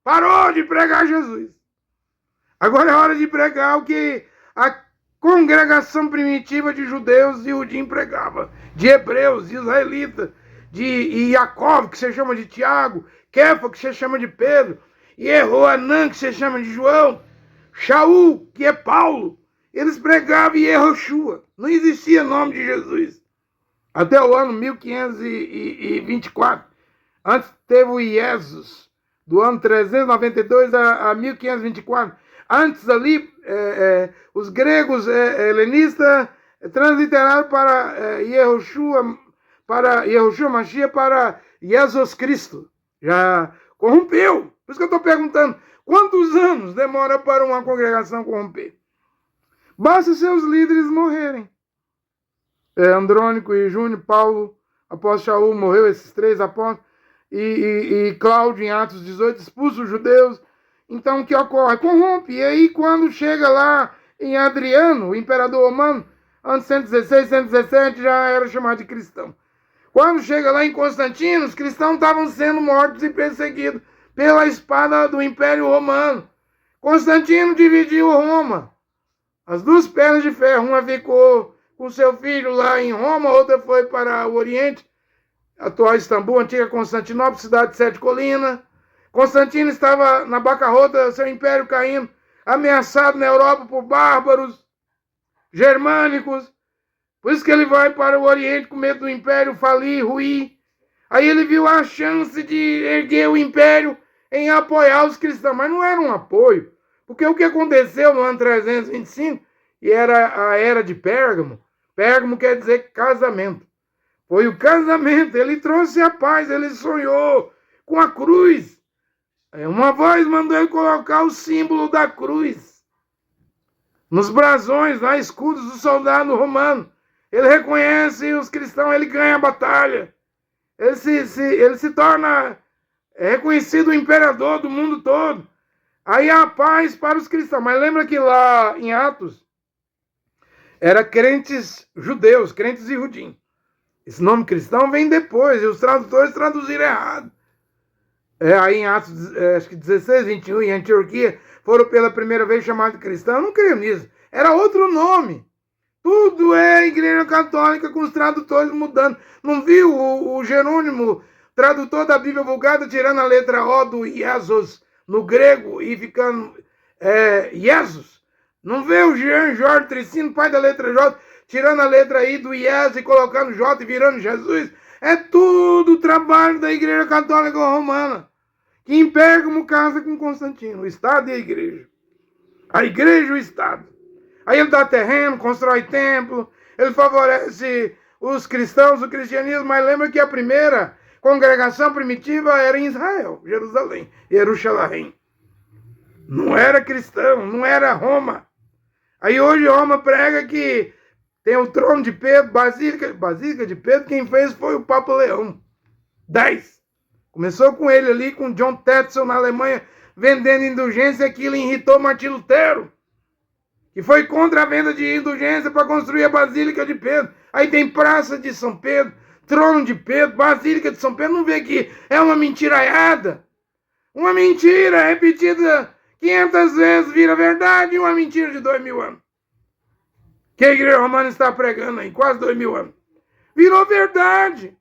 parou de pregar Jesus. Agora é hora de pregar o que a congregação primitiva de judeus e Udim pregava, de hebreus, de israelitas, de Jacob, que se chama de Tiago, Kefa, que se chama de Pedro, e Jehoanã, que se chama de João, Shaul, que é Paulo. Eles pregavam Yehoshua. Não existia nome de Jesus. Até o ano 1524. Antes teve o Jesus, do ano 392 a 1524. Antes ali, os gregos helenistas transliteraram para Yehoshua Mashiach, para Jesus Cristo. Já corrompeu. Por isso que eu estou perguntando, quantos anos demora para uma congregação corromper? Basta seus líderes morrerem. Andrônico e Júnior, Paulo, após Shaul, morreu esses 3 apóstolos, e Cláudio, em Atos 18, expulsa os judeus. Então, o que ocorre? Corrompe. E aí, quando chega lá em Adriano, o imperador romano, ano 116, 117, já era chamado de cristão. Quando chega lá em Constantino, os cristãos estavam sendo mortos e perseguidos pela espada do Império Romano. Constantino dividiu Roma. As 2 pernas de ferro, uma ficou com seu filho lá em Roma, outra foi para o Oriente, atual Istambul, antiga Constantinopla, cidade de 7 colinas. Constantino estava na bancarrota, seu império caindo, ameaçado na Europa por bárbaros germânicos. Por isso que ele vai para o Oriente com medo do império falir, ruir. Aí ele viu a chance de erguer o império em apoiar os cristãos, mas não era um apoio. Porque o que aconteceu no ano 325, e era a era de Pérgamo, Pérgamo quer dizer casamento. Foi o casamento, ele trouxe a paz, ele sonhou com a cruz. Uma voz mandou ele colocar o símbolo da cruz nos brasões, lá, escudos do soldado romano. Ele reconhece os cristãos, ele ganha a batalha. Ele se torna reconhecido o imperador do mundo todo. Aí há paz para os cristãos. Mas lembra que lá em Atos, era crentes judeus, crentes Ihudim. Esse nome cristão vem depois, e os tradutores traduziram errado. Aí em Atos, acho que 16, 21, em Antioquia, foram pela primeira vez chamados de cristãos. Eu não creio nisso. Era outro nome. Tudo é igreja católica com os tradutores mudando. Não viu o Jerônimo, tradutor da Bíblia Vulgata, tirando a letra O do Jesus no grego e ficando Jesus? Não vê o Jean Jorge Tricino, pai da letra J, tirando a letra I do Jesus e colocando J e virando Jesus? É tudo trabalho da Igreja Católica Romana, que em Pérgamo casa com Constantino, o Estado e a Igreja. A Igreja e o Estado. Aí ele dá terreno, constrói templo, ele favorece os cristãos, o cristianismo, mas lembra que a primeira congregação primitiva era em Israel, Jerusalém, Jerusalém. Não era cristão, não era Roma. Aí hoje Roma prega que tem o trono de Pedro, Basílica de Pedro, quem fez foi o Papa Leão X. Começou com ele ali, com John Tetzel na Alemanha, vendendo indulgência, aquilo irritou Martim Lutero, que foi contra a venda de indulgência para construir a Basílica de Pedro. Aí tem Praça de São Pedro, Trono de Pedro, Basílica de São Pedro. Não vê que é uma mentiraiada? Uma mentira repetida 500 vezes vira verdade, e uma mentira de 2000 anos. Que a Igreja Romana está pregando aí, quase 2000 anos. Virou verdade.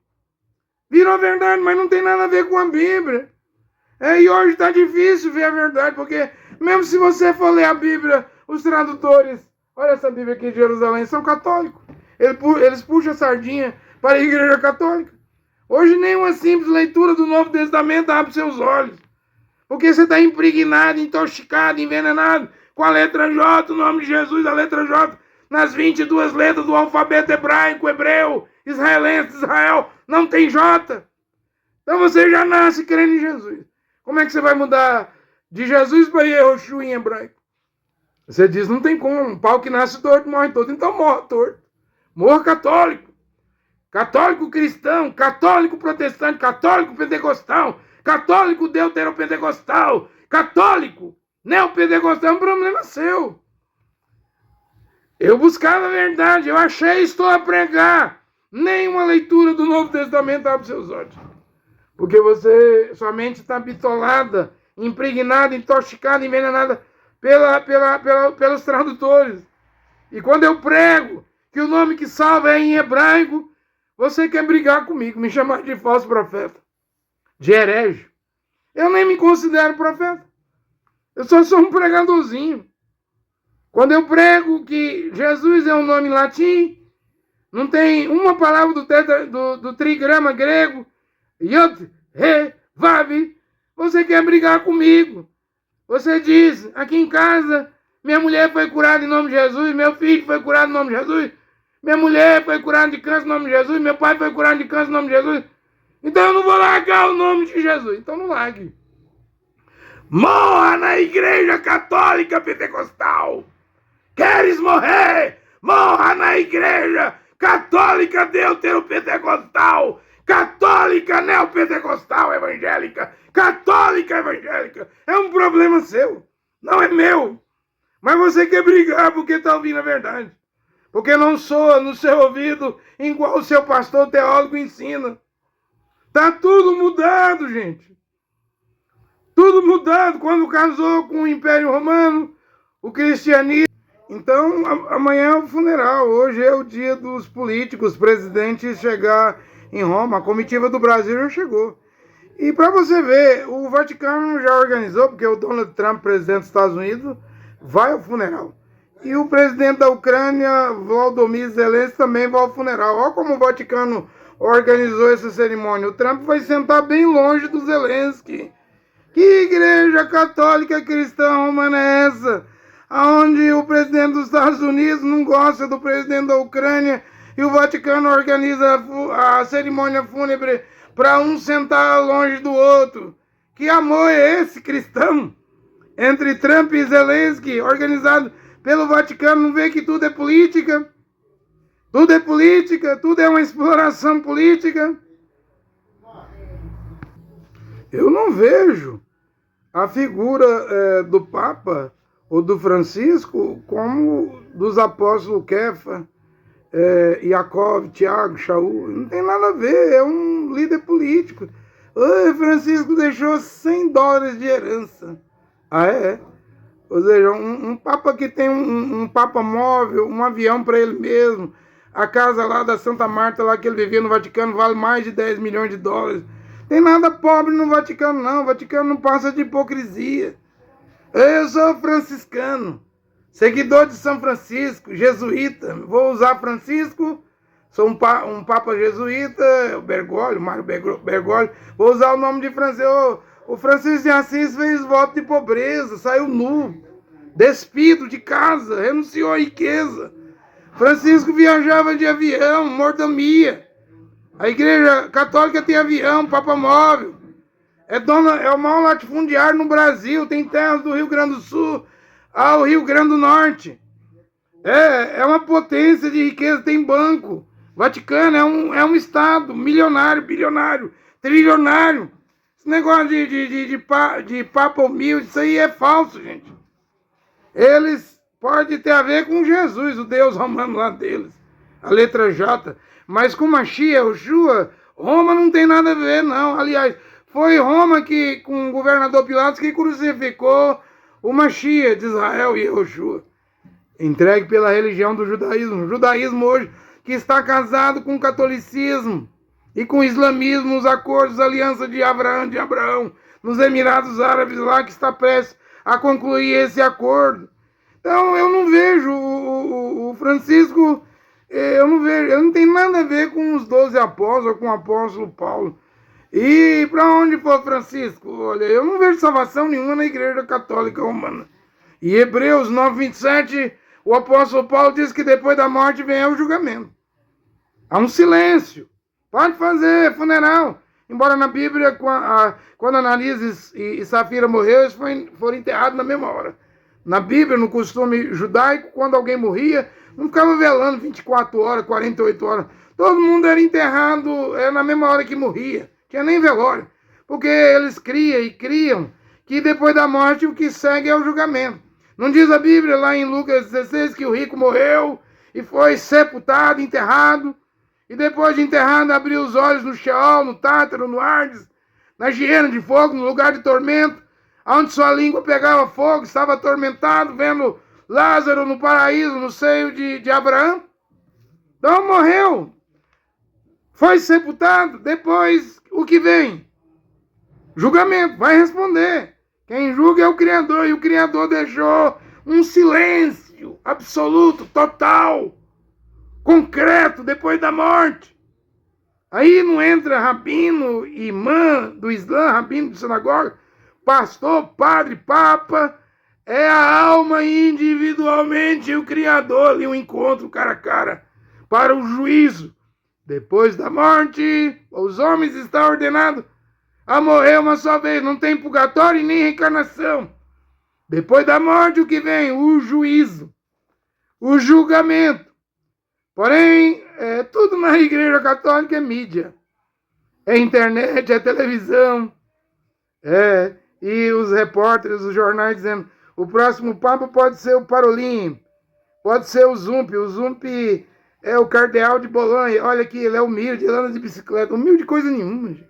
Virou verdade, mas não tem nada a ver com a Bíblia. E hoje está difícil ver a verdade, porque mesmo se você for ler a Bíblia, os tradutores, olha essa Bíblia aqui de Jerusalém, são católicos. Eles puxam a sardinha para a Igreja Católica. Hoje nem uma simples leitura do Novo Testamento abre seus olhos. Porque você está impregnado, intoxicado, envenenado com a letra J, o nome de Jesus, a letra J, nas 22 letras do alfabeto hebraico, hebreu, israelense, Israel, não tem J. Então você já nasce crendo em Jesus. Como é que você vai mudar de Jesus para Yehoshua em hebraico? Você diz, não tem como, um pau que nasce torto morre torto, então morra torto. Morra católico. Católico cristão, católico protestante, católico pentecostal, católico deuteropentecostal, católico, neopentecostal, é um problema seu. Eu buscava a verdade, eu achei, estou a pregar. Nenhuma leitura do Novo Testamento abre seus olhos. Porque sua mente está bitolada, impregnada, intoxicada, envenenada pelos tradutores. E quando eu prego que o nome que salva é em hebraico, você quer brigar comigo, me chamar de falso profeta, de herege. Eu nem me considero profeta. Eu só sou um pregadorzinho. Quando eu prego que Jesus é um nome latim, não tem uma palavra do trigrama grego, Yod, Re, Vav, você quer brigar comigo. Você diz, aqui em casa, minha mulher foi curada em nome de Jesus, meu filho foi curado em nome de Jesus, minha mulher foi curada de câncer em nome de Jesus, meu pai foi curado de câncer em nome de Jesus. Então eu não vou largar o nome de Jesus. Então não largue. Morra na igreja católica pentecostal. Queres morrer? Morra na igreja católica deuteropentecostal, católica neopentecostal evangélica, católica evangélica. É um problema seu, não é meu. Mas você quer brigar porque está ouvindo a verdade. Porque não soa no seu ouvido igual o seu pastor teólogo ensina. Tá tudo mudado, gente. Tudo mudado. Quando casou com o Império Romano, o cristianismo. Então, amanhã é o funeral. Hoje é o dia dos políticos, presidentes chegar em Roma. A comitiva do Brasil já chegou. E para você ver, o Vaticano já organizou, porque o Donald Trump, presidente dos Estados Unidos, vai ao funeral. E o presidente da Ucrânia, Volodymyr Zelensky, também vai ao funeral. Olha como o Vaticano organizou essa cerimônia. O Trump vai sentar bem longe do Zelensky. Que igreja católica cristã romana é essa? Onde o presidente dos Estados Unidos não gosta do presidente da Ucrânia e o Vaticano organiza a cerimônia fúnebre para um sentar longe do outro. Que amor é esse cristão? Entre Trump e Zelensky, organizado pelo Vaticano, não vê que tudo é política? Tudo é política, tudo é uma exploração política. Eu não vejo a figura do Papa ou do Francisco como dos apóstolos Kefa, Jacob, Tiago, Shaul. Não tem nada a ver, é um líder político. Francisco deixou $100 de herança. Ah, é? Ou seja, um Papa que tem um Papa móvel, um avião para ele mesmo. A casa lá da Santa Marta, lá que ele vivia no Vaticano, vale mais de $10 milhões. Tem nada pobre no Vaticano, não. O Vaticano não passa de hipocrisia. Eu sou franciscano, seguidor de São Francisco, jesuíta. Vou usar Francisco, sou um Papa jesuíta, o Bergoglio, Mário Bergoglio. Vou usar o nome de Francisco. O Francisco de Assis fez voto de pobreza, saiu nu, despido de casa, renunciou à riqueza. Francisco viajava de avião, mordomia. A igreja católica tem avião, Papa móvel. É o maior latifundiário no Brasil. Tem terras do Rio Grande do Sul ao Rio Grande do Norte. É uma potência de riqueza, tem banco. Vaticano é um estado milionário, bilionário, trilionário. Esse negócio de papa humilde, isso aí é falso, gente. Eles podem ter a ver com Jesus, o Deus romano lá deles. A letra J. Mas com Mashiach, Yoshua, Roma não tem nada a ver, não. Aliás, foi Roma que, com o governador Pilatos, que crucificou o Mashiach de Israel e Yoshua. Entregue pela religião do judaísmo. O judaísmo hoje que está casado com o catolicismo e com o islamismo, os acordos, a aliança de Abraão, nos Emirados Árabes lá, que está prestes a concluir esse acordo. Então eu não vejo o Francisco, eu não vejo, ele não tem nada a ver com os 12 apóstolos ou com o apóstolo Paulo. E para onde for Francisco? Olha, eu não vejo salvação nenhuma na igreja católica romana. E Hebreus 9:27, o apóstolo Paulo diz que depois da morte vem o julgamento. Há um silêncio. Pode fazer funeral. Embora na Bíblia, quando Ananias e Safira morreram, eles foram enterrados na mesma hora. Na Bíblia, no costume judaico, quando alguém morria, não ficava velando 24 horas, 48 horas. Todo mundo era enterrado na mesma hora que morria. Tinha nem velório. Porque eles criam que depois da morte o que segue é o julgamento. Não diz a Bíblia lá em Lucas 16 que o rico morreu e foi sepultado, enterrado, e depois de enterrado abriu os olhos no Sheol, no Tártaro, no Hades, na hiena de fogo, no lugar de tormento, onde sua língua pegava fogo, estava atormentado, vendo Lázaro no paraíso, no seio de Abraão. Então morreu, foi sepultado, depois o que vem? Julgamento, vai responder. Quem julga é o Criador, e o Criador deixou um silêncio absoluto, total, concreto, depois da morte. Aí não entra rabino, imã do Islã, rabino de sinagoga, pastor, padre, papa, é a alma individualmente e o Criador ali, um encontro cara a cara, para o juízo. Depois da morte, os homens estão ordenados a morrer uma só vez, não tem purgatório e nem reencarnação. Depois da morte, o que vem? O juízo, o julgamento. Porém, tudo na Igreja Católica é mídia. É internet, é televisão, e os repórteres, os jornais dizendo, o próximo Papa pode ser o Parolin, pode ser o Zump é o cardeal de Bolonha, olha aqui, ele é humilde, ele anda de bicicleta, humilde coisa nenhuma, gente.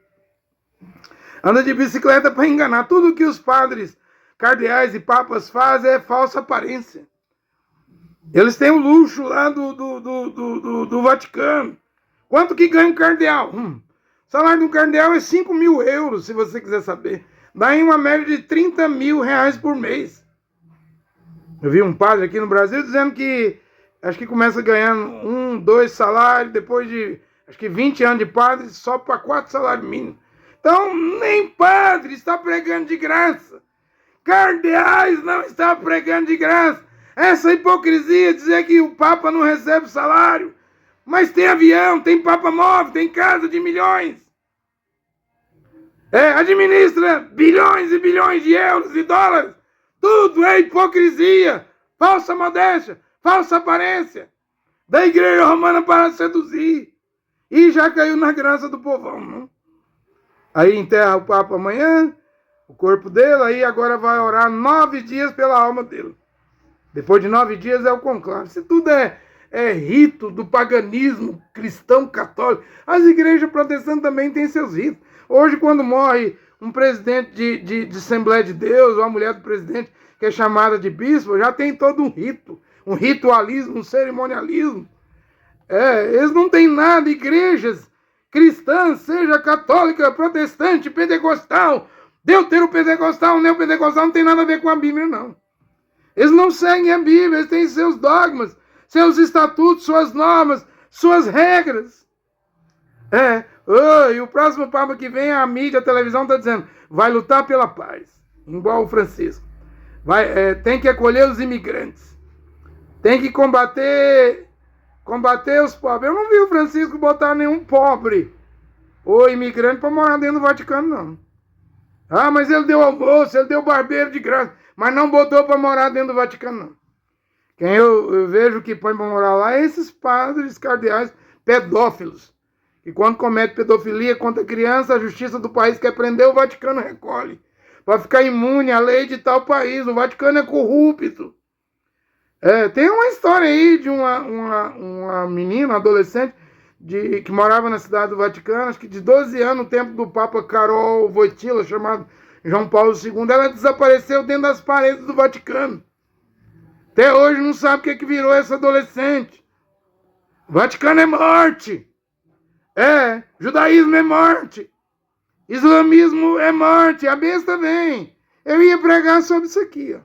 Anda de bicicleta para enganar. Tudo que os padres, cardeais e papas fazem é falsa aparência. Eles têm o luxo lá do Vaticano. Quanto que ganha um cardeal? O salário de um cardeal é 5 mil euros, se você quiser saber. Dá em uma média de 30 mil reais por mês. Eu vi um padre aqui no Brasil dizendo que acho que começa ganhando 1, 2 salários, depois de acho que 20 anos de padre, só para 4 salários mínimos. Então, nem padre está pregando de graça. Cardeais não estão pregando de graça. Essa hipocrisia de dizer que o Papa não recebe salário. Mas tem avião, tem Papa móvel, tem casa de milhões. Administra bilhões e bilhões de euros e dólares. Tudo é hipocrisia, falsa modéstia, falsa aparência. Da Igreja Romana para seduzir. E já caiu na graça do povão, não? Aí enterra o Papa amanhã, o corpo dele, aí agora vai orar 9 dias pela alma dele. Depois de 9 dias é o conclave. Isso tudo é rito do paganismo cristão católico. As igrejas protestantes também têm seus ritos. Hoje, quando morre um presidente de Assembleia de Deus, ou a mulher do presidente, que é chamada de bispo, já tem todo um rito, um ritualismo, um cerimonialismo. Eles não têm nada, igrejas cristã, seja católica, protestante, pentecostal, deuteropentecostal, neopentecostal, não tem nada a ver com a Bíblia, não. Eles não seguem a Bíblia, eles têm seus dogmas, seus estatutos, suas normas, suas regras. E o próximo Papa que vem, a mídia, a televisão está dizendo, vai lutar pela paz, igual o Francisco. Tem que acolher os imigrantes, tem que combater os pobres. Eu não vi o Francisco botar nenhum pobre ou imigrante para morar dentro do Vaticano, não. Mas ele deu almoço, ele deu barbeiro de graça, mas não botou para morar dentro do Vaticano, não. Quem eu vejo que põe para morar lá é esses padres cardeais pedófilos, que quando comete pedofilia contra criança, a justiça do país quer prender, o Vaticano recolhe, para ficar imune à lei de tal país. O Vaticano é corrupto. Tem uma história aí de uma menina, adolescente, que morava na cidade do Vaticano, acho que de 12 anos, no tempo do Papa Karol Wojtyła, chamado João Paulo II, ela desapareceu dentro das paredes do Vaticano. Até hoje não sabe o que virou essa adolescente. O Vaticano é morte. Judaísmo é morte. Islamismo é morte. A besta vem. Eu ia pregar sobre isso aqui,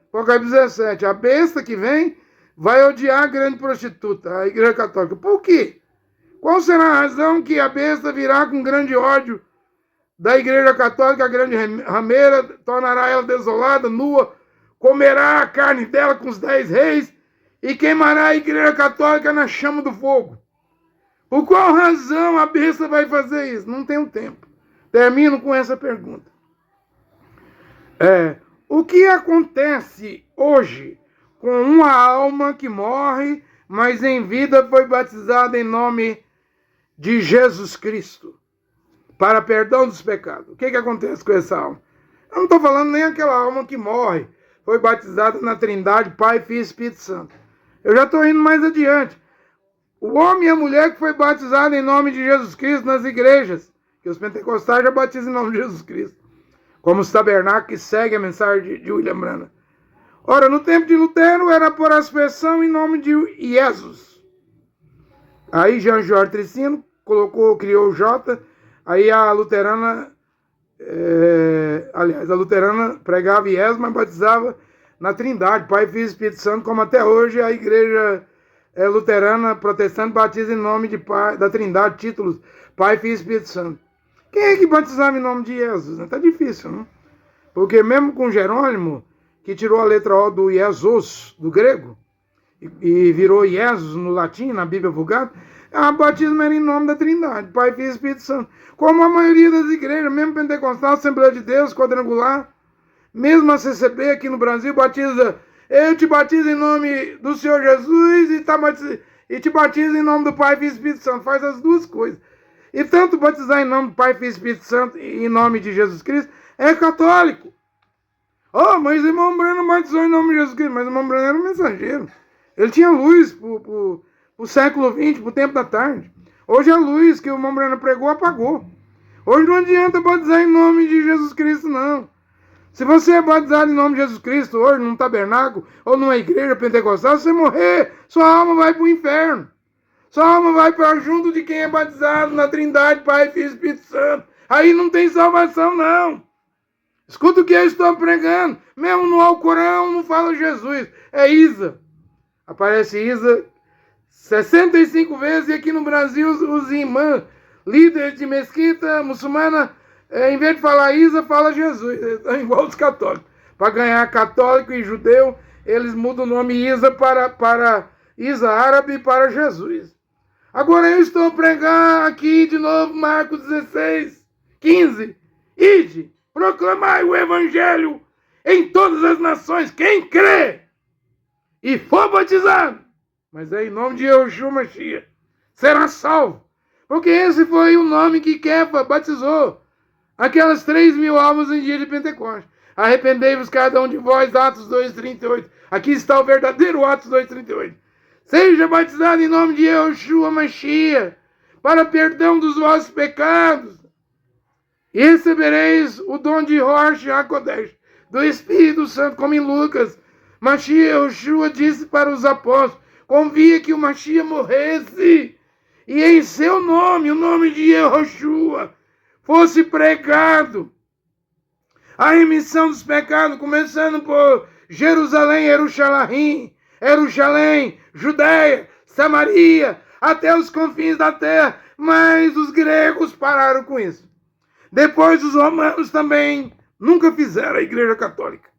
Apocalipse 17. A besta que vem vai odiar a grande prostituta, a Igreja Católica. Por quê? Qual será a razão que a besta virá com grande ódio da Igreja Católica, a grande rameira, tornará ela desolada, nua, comerá a carne dela com os 10 reis e queimará a Igreja Católica na chama do fogo? Por qual razão a besta vai fazer isso? Não tenho tempo. Termino com essa pergunta. O que acontece hoje com uma alma que morre, mas em vida foi batizada em nome de Jesus Cristo, para perdão dos pecados? O que acontece com essa alma? Eu não estou falando nem aquela alma que morre, foi batizada na Trindade, Pai, Filho e Espírito Santo. Eu já estou indo mais adiante. O homem e a mulher que foi batizado em nome de Jesus Cristo nas igrejas, que os pentecostais já batizam em nome de Jesus Cristo, como os tabernáculos que seguem a mensagem de William Branham. Ora, no tempo de Lutero era por aspersão em nome de Jesus. Aí Jean-Georges Tricino criou o J, aí a luterana, a luterana pregava Jesus, mas batizava na Trindade, Pai, Filho e Espírito Santo, como até hoje a igreja luterana protestante batiza em nome da Trindade, títulos Pai, Filho e Espírito Santo. Quem é que batizava em nome de Jesus? Tá difícil, não? Porque mesmo com Jerônimo, que tirou a letra O do Jesus, do grego, e virou Jesus no latim, na Bíblia Vulgata, a batismo era em nome da Trindade, Pai, Filho e Espírito Santo. Como a maioria das igrejas, mesmo pentecostal, Assembleia de Deus, quadrangular, mesmo a CCB aqui no Brasil, batiza, eu te batizo em nome do Senhor Jesus e te batizo em nome do Pai, Filho e Espírito Santo. Faz as duas coisas. E tanto batizar em nome do Pai, Filho e Espírito Santo e em nome de Jesus Cristo é católico. Oh, mas o irmão Branham batizou em nome de Jesus Cristo. Mas o irmão Branham era um mensageiro. Ele tinha luz pro século XX, pro tempo da tarde. Hoje a luz que o irmão Branham pregou apagou. Hoje não adianta batizar em nome de Jesus Cristo, não. Se você é batizado em nome de Jesus Cristo hoje, num tabernáculo ou numa igreja pentecostal, se você morrer, sua alma vai para o inferno. Sua alma vai para junto de quem é batizado na Trindade, Pai, Filho e Espírito Santo. Aí não tem salvação, não. Escuta o que eu estou pregando. Mesmo no Alcorão não fala Jesus. É Isa. Aparece Isa 65 vezes e aqui no Brasil os imãs, líderes de mesquita muçulmana, em vez de falar Isa, fala Jesus. É igual os católicos. Para ganhar católico e judeu, eles mudam o nome Isa para Isa árabe para Jesus. Agora eu estou pregando aqui de novo Marcos 16, 15. Ide, proclamai o evangelho em todas as nações. Quem crê e for batizado, mas é em nome de Yeshua Mashiach, será salvo. Porque esse foi o nome que Kefa batizou aquelas 3.000 almas em dia de Pentecostes. Arrependei-vos cada um de vós, Atos 2,38. Aqui está o verdadeiro Atos 2,38. Seja batizado em nome de Yeshua Mashiach, para perdão dos vossos pecados, e recebereis o dom de Rosh HaKodesh, do Espírito Santo, como em Lucas. Mashiach Yeshua disse para os apóstolos, convia que o Mashiach morresse, e em seu nome, o nome de Yeshua, fosse pregado a remissão dos pecados, começando por Jerusalém, Jerusalém, Judéia, Samaria, até os confins da terra. Mas os gregos pararam com isso. Depois os romanos também nunca fizeram a igreja católica.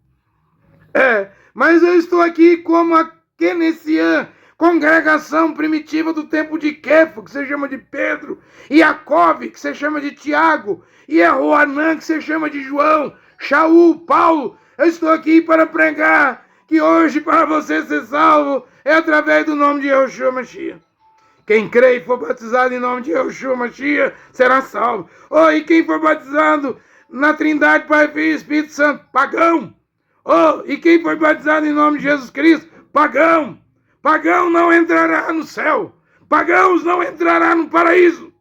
Mas eu estou aqui como a Kenessian, congregação primitiva do tempo de Kefa, que se chama de Pedro, e Jacob, que se chama de Tiago, e Joanã, que se chama de João, Shaul, Paulo. Eu estou aqui para pregar que hoje, para você ser salvo, é através do nome de Yeshua Mashiach. Quem crê e for batizado em nome de Yeshua Mashiach será salvo. E quem for batizado na Trindade, Pai, Filho e Espírito Santo, pagão. E quem for batizado em nome de Jesus Cristo, pagão. Pagão não entrará no céu. Pagãos não entrará no paraíso.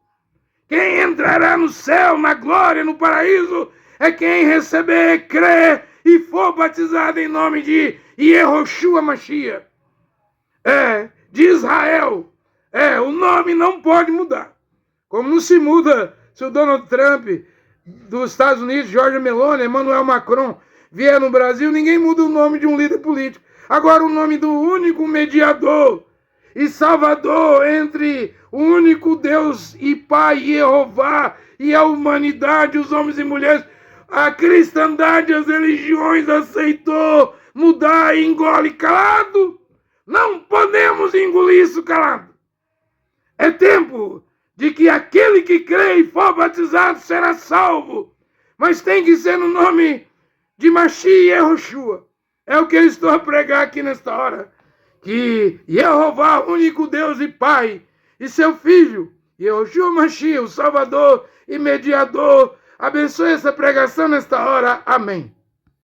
Quem entrará no céu, na glória, no paraíso, é quem receber, crer e for batizado em nome de Yeshua Mashiach. De Israel. O nome não pode mudar. Como não se muda se o Donald Trump dos Estados Unidos, Giorgia Meloni, Emmanuel Macron vier no Brasil, ninguém muda o nome de um líder político. Agora o nome do único mediador e salvador entre o único Deus e Pai, Jeová, e a humanidade, os homens e mulheres, a cristandade, as religiões aceitou mudar e engole calado. Não podemos engolir isso calado. É tempo de que aquele que crê e for batizado será salvo. Mas tem que ser no nome de Mashiach Yeshua. É o que eu estou a pregar aqui nesta hora. Que Jeová, único Deus e Pai, e seu Filho, Yeshua Mashiach, o Salvador e Mediador, Abençoe essa pregação nesta hora. Amém.